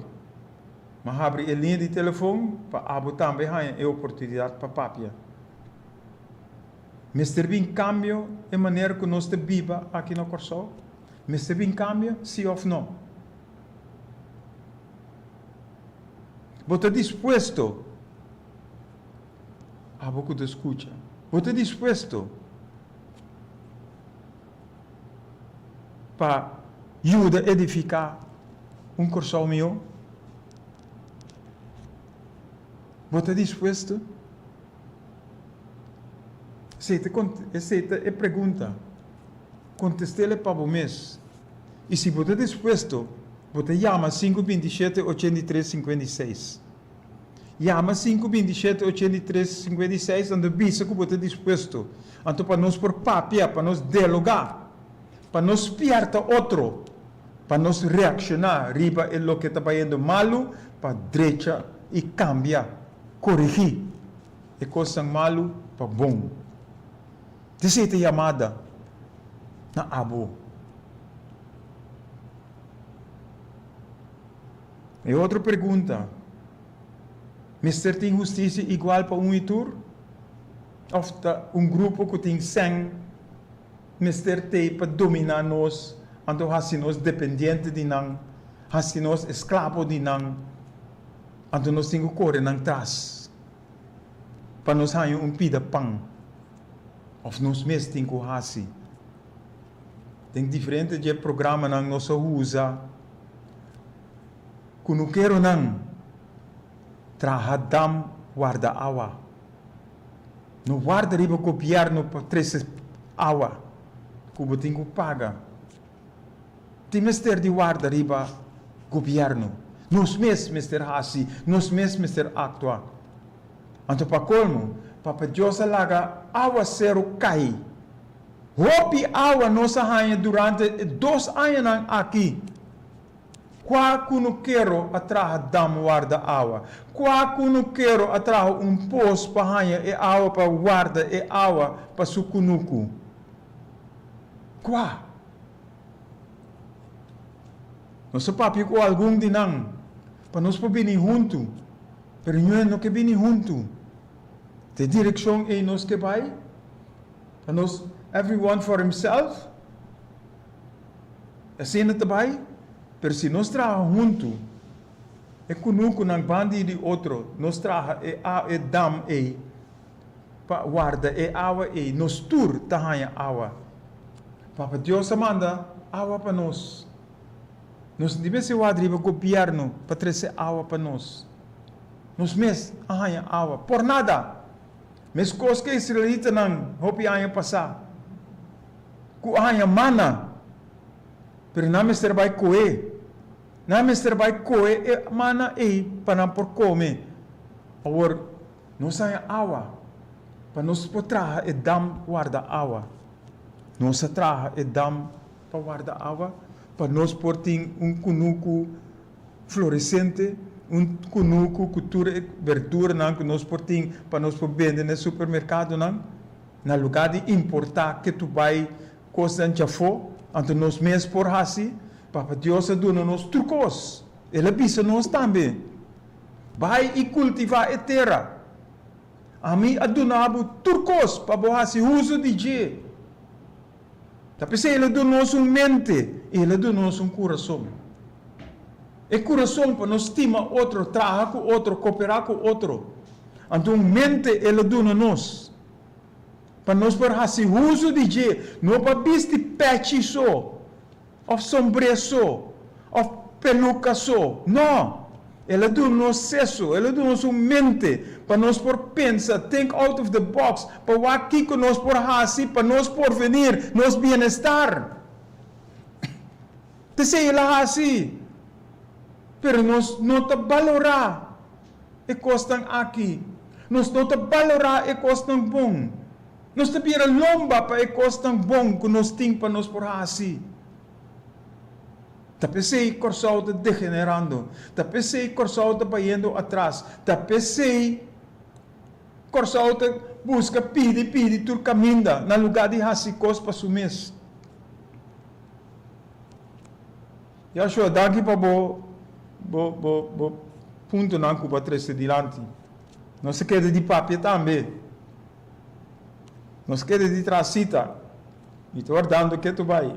Mas abre a linha de telefone, para abo também a oportunidade para papia. Mas ter bem cambio a maneira que nós vivemos aqui no Corsol? Mas ter bem cambio, sim ou não? Você está disposto a pouco de escuta? Você está disposto para ajudar a edificar Corsol meu? Você está disposto? Aceita a pergunta. Conteste-lhe para o mês. E se você está disposto, você chama 527-8356. Chama 527-8356, onde visa que você está disposto. Então, para nós por papia, para nós dialogar, para nós piar outro, para nós reaccionar, riba é o que está indo malo, para direita e cambiar, corrigir. E coisa malo para bom. Essa é a chamada na abo. E outra pergunta. Mister tem justiça igual para itur? Ou grupo que tem 100, Mister tem para dominar nós, então assim nós dependentes de nós, assim nós escravos de nós, então nós temos que correr atrás, para nós ter pida pão. Of nós mesmos temos que fazer. Tem diferentes de programas que nós usamos. Que não quero não trabalhar guarda água. Não guarda riba governo para 3 água. Que você tem que pagar. Tem mister de guarda riba governo. Nós mesmos ter assim. Nós mesmos ter actuar. Então para colmo, para Deus laga água zero cai. Hopi água nossa rainha durante 2 anos aqui. Qual não quero atrás dam guarda água? Qual não quero atrás poço para rainha e água para guarda e água para sucunucu? Qual? Nosso papi com algum de não, para nós poder vir junto, pero não que vir junto. De direção é nós que vai, para nós everyone for himself. Assim não vai. Pero se nós trabalhamos juntos, é conosco na banda de outro, nós trabalhamos e dam para guarda e água e nós tur tahanha água. Papa Deus manda água para nós. Nós devemos ser o governo para trazer água para nós. Nós mesmos tahanha água por nada. Mas coisas que israelita não hopi aia passar. Ku aia mana pero na mister vai coe. Na mister vai coe e mana e para por come. Agora, nós sai água. Para nós poder e dam guarda água. Nós traga e dam para guarda água. Para nós portem cunuco florescente, cunuco cultura e verdura não que nós portem para nós vender no supermercado não. Na lugar de importar que tu vai coisa de fo, então nós mesmos por assim, para Deus dona nos trucos. Ele avisa nós também. Vai e cultivar a terra. A mim adunabo turcos para borrar-se uso de je. Tapi se ele dá-nos mente, ele dá-nos coração. E coração para nos estima outro, trabalhar com outro, cooperar com outro. Então mente ele dá-nos. Para nós borrar-se uso de je, não para vestir pete só, ou sombrero só, ou peluca só. Não. Ele dá-nos senso, ele dá-nos mente, para nós por pensar, think out of the box, para aqui que nós por fazer, para nós por venir, nos bem-estar. Te sei lá assim, pero nós não te valorar e costam aqui, nós não te valorar e costam bom, nós te vira lomba para e costam bom que nós temos para nós por fazer. Tapesei corsal de degenerando, tapesei corsal de bayendo atrás, tapesei corsal de busca pide tur caminda na lugar de hasicos para sumes. Eu acho daqui para bo ponto não cuba três dilante. Não se queda de papel também. Não se queda de tracita. E tu guardando que tu vai.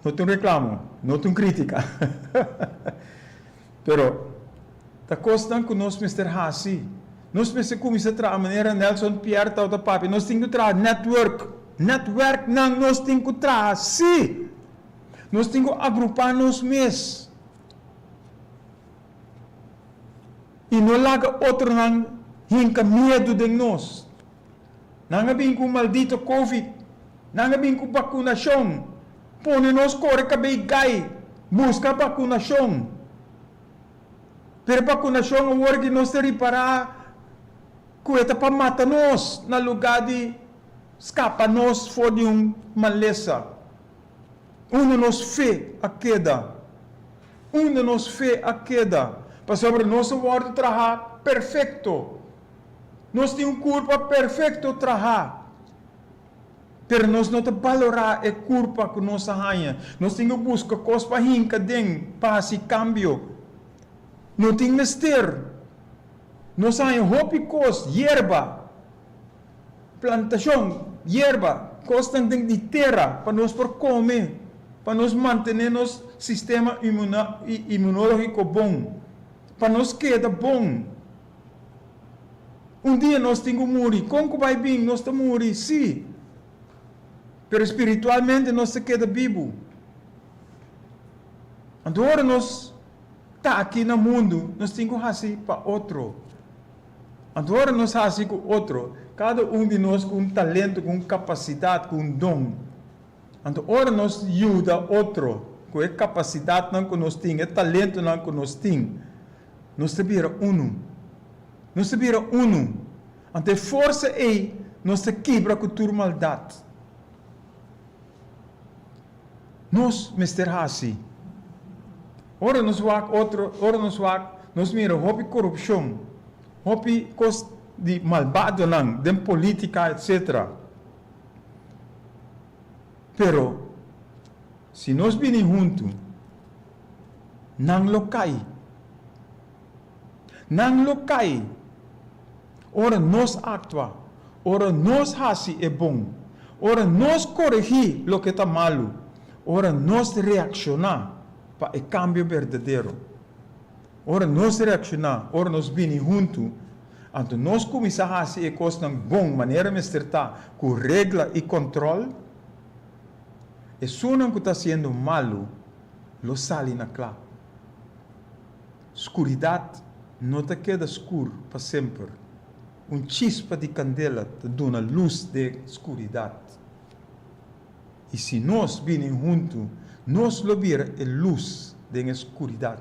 Não te reclamo, não te crítica. Pero, ta costa que nós Mr. Hasi, nós Mr. Começa a trabalhar maneira Nelson Pierre tal da papi, nós temos que trabalhar network não nós temos que trabalhar, sim. Nós temos que agrupar nós mesmos. E não larga outro não hinca medo de nós. Não é bem com maldito Covid, não é bem com vacunação. Põe nos corre cabegay, busca vacunação. Pero vacunação é o que nós temos para cueta para matar nós, na lugar de escapa nós for de maleza. Nos fé a queda. Nos fé a queda. Para sobre nós o trabalhar perfeito. Nós temos um corpo perfeito trabalhar. Pero nós não te valorar a culpa que nós arranha. Nós temos que buscar coisas para hinca para esse cambio. Não tem mister. Nós arranha roupa coisas, hierba, plantação, hierba, coisas de terra para nós por comer, para nós manter nosso sistema imunológico bom, para nós queda bom. Dia nós temos que morrer. Como vai bem, nós temos que morrer, sim. Pero espiritualmente nós se queda vivo. Agora nós está aqui no mundo, nós temos que fazer para outro. Agora nós fazemos com outro. Cada de nós com um talento, com capacidade, com um dom. Agora nós ajuda outro. Com a capacidade não que nós temos, o talento não que nós temos. Nós se vira uno. Nós se vira uno. Ante força aí, nós se quebra com a maldade. Nós, Mr. Hasi, ora nos wak outro, ora nos wak, nós mira hopi corrupção, hopi cos de malvado lang, de política, etc. Pero, se nós vinimos juntos, não locai. Não locai. Ora nós atua, ora nós Hasi é bom, ora nós corrigir o que está malo. Ora nós reaccionar para o cambio verdadeiro. Ora nós reaccionar, ora nós vinimos juntos. Então nós começamos a fazer coisas de boa maneira, com regra e controle. E se não está sendo malo, lo sale na clara. Escuridade não te queda escuro para sempre. Chispa de candela te dá luz de escuridade. E se nós vimos juntos, nós lo vira a luz da escuridão.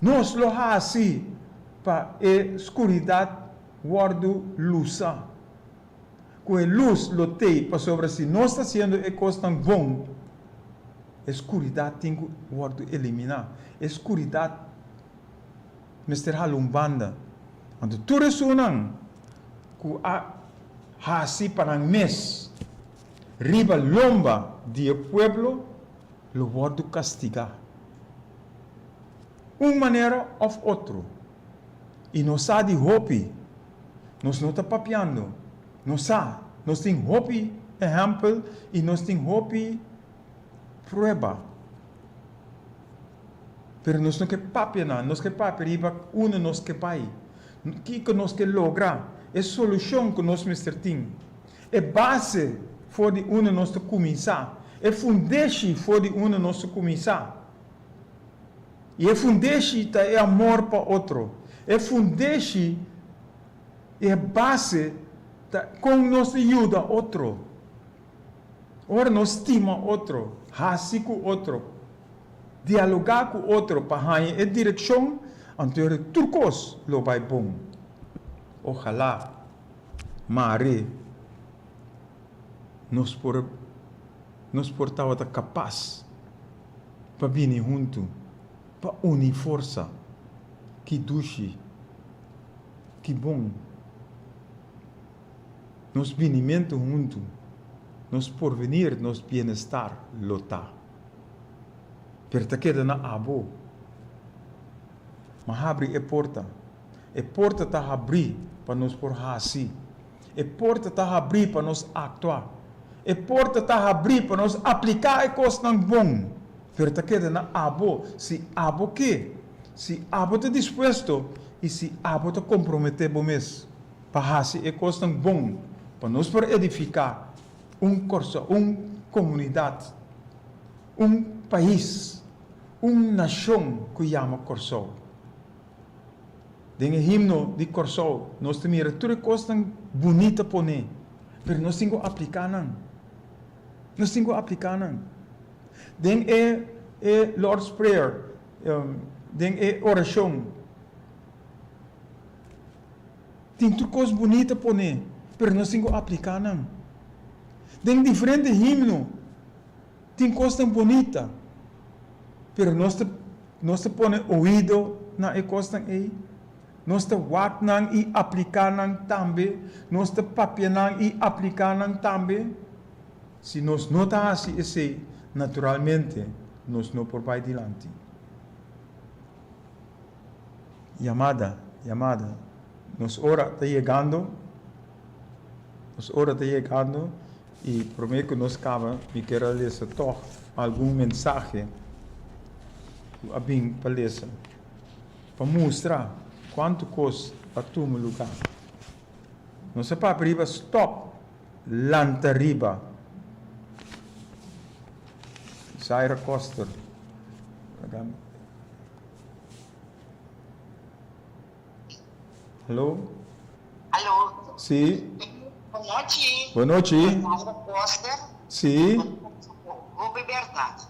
Nós lo assim para a escuridão guarda luz. Com a luz lo tem para sobre si. Nós está sendo a coisa tão bom. A escuridão tem que guarda eliminar. A escuridão Mr. Halumbanda. Então, tu ressonan que a hasi para mes riba lomba de pueblo lo guarda castigar. Uma maneira ou outra. E nós há de hopi. Nós não está papiando. Nós temos hopi exemplo e nós temos hopi prueba. Pero nós não que papiana, nós que papiriba una nós que pai. Que nós que logra é solução que nós mister tem. É base for de una nós te começar. É fundeixe for de una nós te começar. E é fundeixe é amor para outro. É fundeixe é base com nós ajuda outro. Ora nós estima outro, hasi com outro, dialogar com outro para a direção, então turcos lo vai bom. Ojalá, mare, nós portava capaz para vir junto, para unir força, que duche, que bom. Nos vinimento junto, nos porvenir, nos bem-estar, lota. Perta queda na abo. Mas abre a porta. A porta está a abrir para nos por assim. A porta está a abrir para nos actuar. A porta está a abrir para nos aplicar a coisa tão bom. Perta queda na abo. Se abo que? Se abo está disposto e se abo está comprometido com isso. Para fazer a coisa tão bom. Para nós para edificar corso, comunidade, país, nação que chama Corso. Tem himno de Corso, nós temos tudo coisa tão bonita para nós, mas nós temos que aplicar não. Nós temos que aplicar não. Tem Lord's Prayer, tem oração. Tem tudo coisa bonita para nós. Pero nós temos que aplicar não. Tem diferentes himnos. Tem coisa tão bonita. Pero nós põe ouvido na coisa aí. Nós te wat não e aplicar não também. Nós te papia não e aplicar não também. Se nós não está assim, naturalmente, nós não por vai adiante. Chamada, nos hora está chegando. As hora está chegando e prometo que nós acaba, me quero ler toch algum mensagem a bem para ler, para mostrar quanto custa a tomar lugar. Não se para riba stop, lanta riba. Zaira Costa. Alô? Alô? Sim. Boa noite. Boa noite. Costa. Sim. Vou verdade.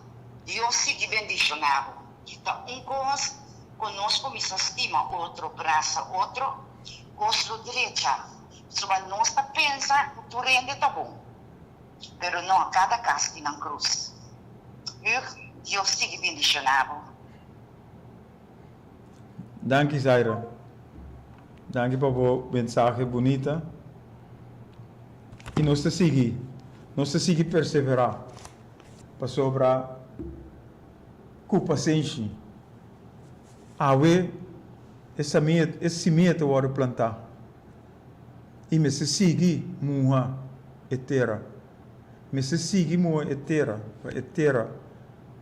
Eu sigo bendicionado. Está coisa conosco, me estima, outro braço, outro, costo direita. Sobre nós pensa, o torrente está bom. Pero não a cada caso tem uma cruz. Eu sigo bendicionado. Danke, Zaira. Danke por a mensagem bonita. E nós seguir perseverar para sobrar com paciência. Esse semente eu vou plantar. E me se seguir muha etera. Me se seguir muha etera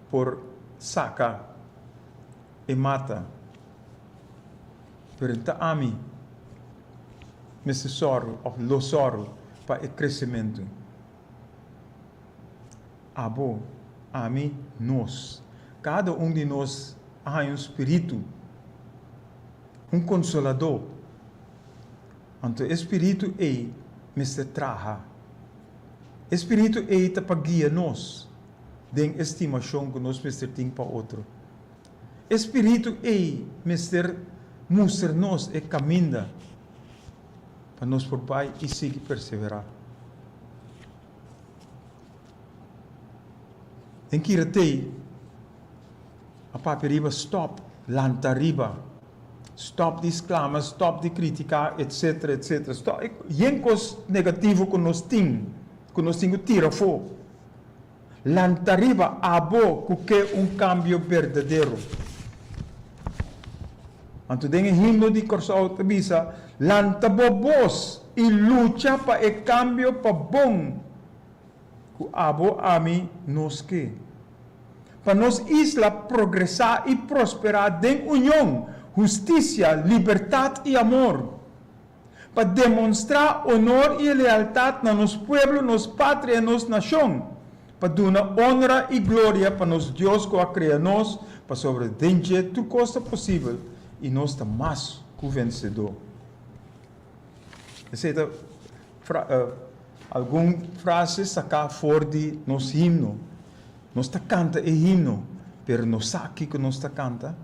por saca e mata. Pergunta a mim. Me se soro, ou lo soro. Para o crescimento. Abo, a mim, nós. Cada de nós há espírito, consolador. Então, o espírito é me se traha. Espírito eita para guiar nós, den estimação que nós mister ting para outro. Espírito mister mostra nós e caminha para nós por pai e seguir perseverar. Em que a paperiba stop, lanta riba, stop de exclamar, stop de criticar, etc, etc. Stop, yen cos negativo que nós temos tira fora. Lanta riba abo que um cambio verdadeiro. Anto den himno de Corsao Tabisa, lanta bobos e lucha para o cambio para bom. Que abo ami nos que. Para nos isla progressar e prosperar em união, justiça, liberdade e amor. Para demonstrar honor e lealdade na nosso povo, nossa pátria e nossa nação. Para dar honra e glória para nosso Deus que a criado nós, para sobreviver tudo costa possível e nós estamos mais que vencedor. Essa algumas frases sacar fora de nosso himno. Nós está canta o himno, pero não sabe que nós está canta.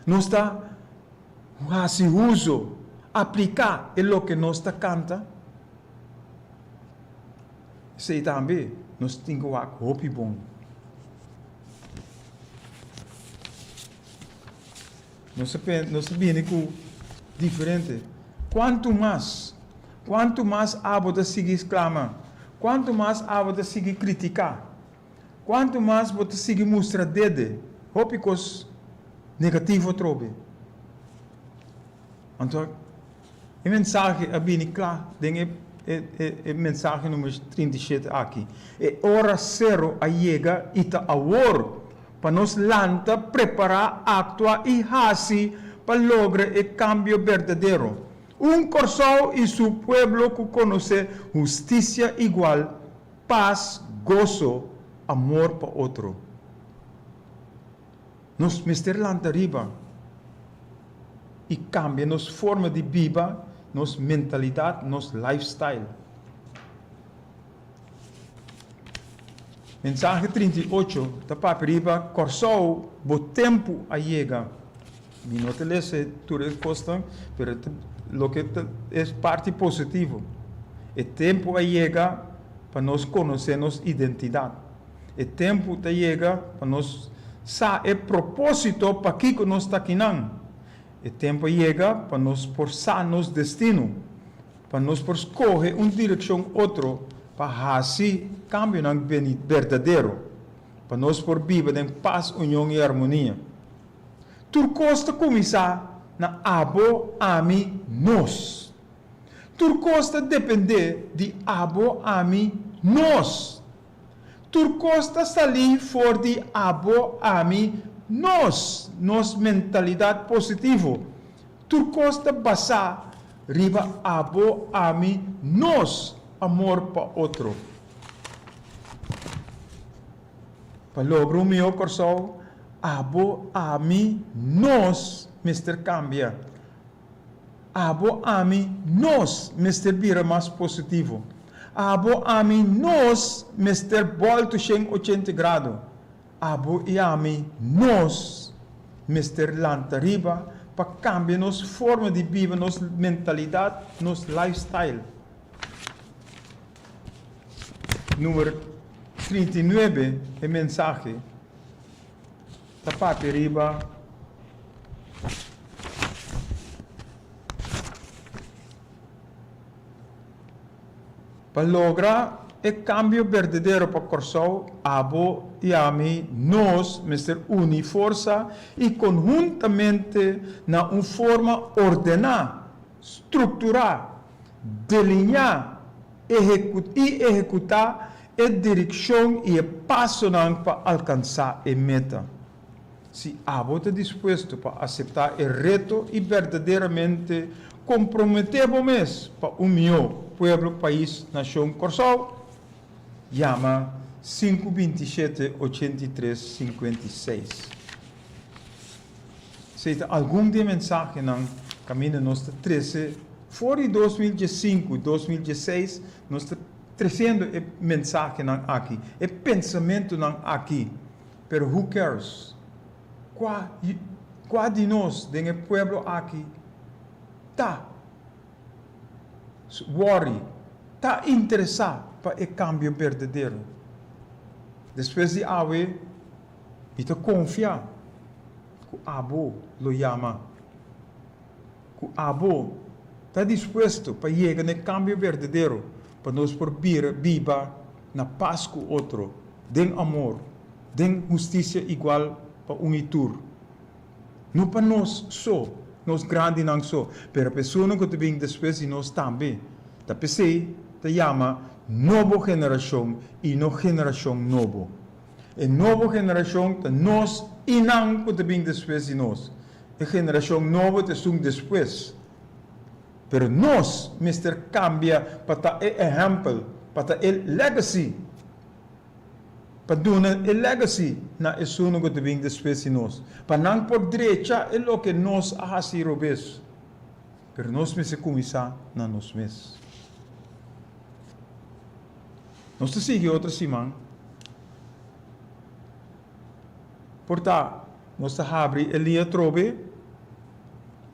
Nós está fazer uso, aplicar o que nós está canta. Sei também, nós temos que ter hope bom. Nós sabemos que diferente. Quanto mais abo de seguir exclamar, quanto mais abo de seguir criticar, quanto mais você seguir mostrar dedo, hópicos negativo trobe. Então, a mensagem é bem clara, tem a mensagem número 37 aqui. É hora zero a chega e a hora para nos lanta preparar, actuar e fazer para lograr o cambio verdadeiro. Corsao e seu pueblo que conhece justiça igual, paz, gozo, amor para outro. Nos mister lanta riba e cambia nos forma de vida, nos mentalidade, nos lifestyle. Mensagem 38, da paperiba, Corsao, bo tempo a chega. Mi não te lese tudo costa, pero lo que é parte positivo. O tempo a chega para nós conhecer nossa identidade. O tempo a chega para nós saber o propósito para que nós está aqui. O tempo chega para nós forçar nosso destino, para nós escolher uma direção outra, para fazer cambio verdadeiro, para nós viver em paz, união e harmonia. Tudo costa começar na abo, ami, nós. Tudo costa depender de abo, ami, nós. Tudo costa sair fora de abo, ami, nós. Nossa mentalidade positiva. Tudo costa basar riba abo, ami, nós. Amor para outro. Para lograr o meu coração, abo, ami, nós, Mr. Cambia. Abo, ami, nós, Mr. Vira mais positivo. Abo, ami, nós, Mr. Volta 180 graus. Abo e ami, nós, Mr. Lanta riba, para cambiar nossa forma de viver, nossa mentalidade, nosso lifestyle. Número 39, a mensagem. Da paperiba. Para lograr o cambio verdadeiro para Corsao, abo e ami, nós, Mr. Uni força e conjuntamente na uma forma ordenar, estruturar, delinear e executar a direção e o passo para alcançar a meta. Se abo está disposto para aceitar o reto e verdadeiramente comprometemos para o meu povo, país, nação Corsao, chama 527-83-56. Se tem alguma mensagem no caminho nosso 13, fora de 2015, 2016, nós trazendo o mensagem ng aqui, o pensamento ng aqui. Pero who cares? Qua de nós, den o pueblo aqui, tá worry, tá interessado para o cambio verdadeiro. Depois de awe, ita confia que o abo lo llama. Que o abo está disposto para chegar no cambio verdadeiro, para nós por viva na paz com o outro, den amor, den justiça igual para unitur. Não para nós só, nós grande não só, pero a pessoa que vem depois de nós também. Da PC te chama nova geração e não geração novo. A nova geração te nós e não que vem depois de nós. A geração nova te sung depois. Pero nós, Mr. Cambia, para o exemplo, para o legacy. Para dar o legacy na esuna que vem depois de nós. Para não por direita é o que nós fazemos. Pero nós mesmos começar na nós mesmos. Nós te seguimos outra semana. Portanto, nós te abrimos a linha trobe.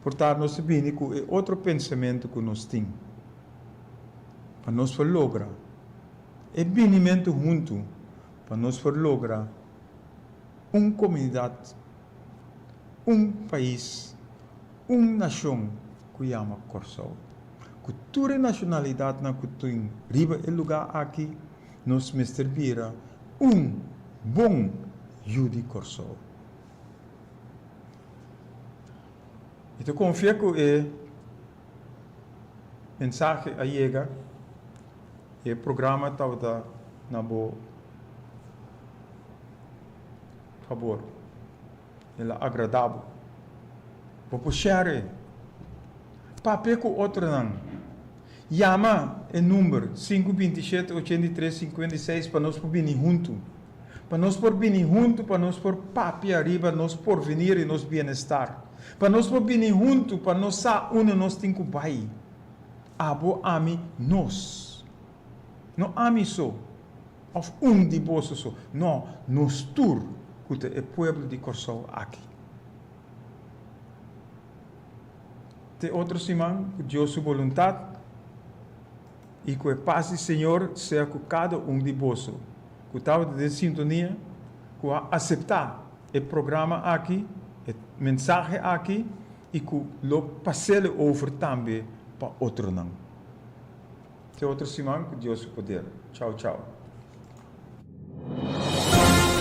Portanto, nós te vimos com outro pensamento que nós temos. Para nós lograr. É vinimento junto. Para nós lograr uma comunidade, país, nação que chama Corsol. Cultura e nacionalidade na cultura riba e lugar aqui, nós vira bom Judi Corsol. Eu confio que o mensagem a chega, o programa está na boa favor, ele é agradável. Vou puxar papel com outro não. Chama o número 527-83-56 para nós por vir junto. Para nós por vir junto, para nós por papi arriba, nós por venir e nos bem-estar. Para nós por vir junto, para nós sa nós tem que vai. Abo ami nós. Não ami só. Of de bolso só. Não, nós tur. Que o povo de Corsol aqui. Tem outra semana, que Deus sua vontade e que a paz do Senhor seja com cada de bolso. Que estava de sintonia, que aceitar o programa aqui, a mensagem aqui e que lo passe over também para outro não. Tem outra semana, que Deus sua poder. Tchau, tchau.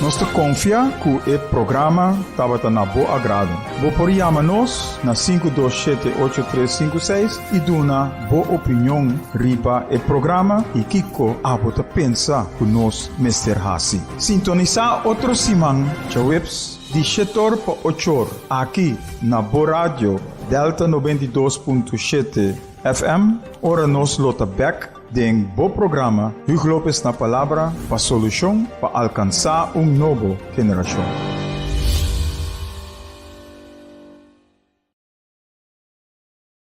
Nós confia que o programa estava na boa agrado. Vou por chamar-nos na 527-8356 e dar boa opinião riba o programa e Kiko abota pensa que nós Mr. Hassi. Sintonizar outro semana, webs de 7 para 8 horas, aqui na Boa Rádio Delta 92.7 FM, ora nos lota back. Den bom programa, Hugo Lopes na palavra para solução para alcançar novo geração.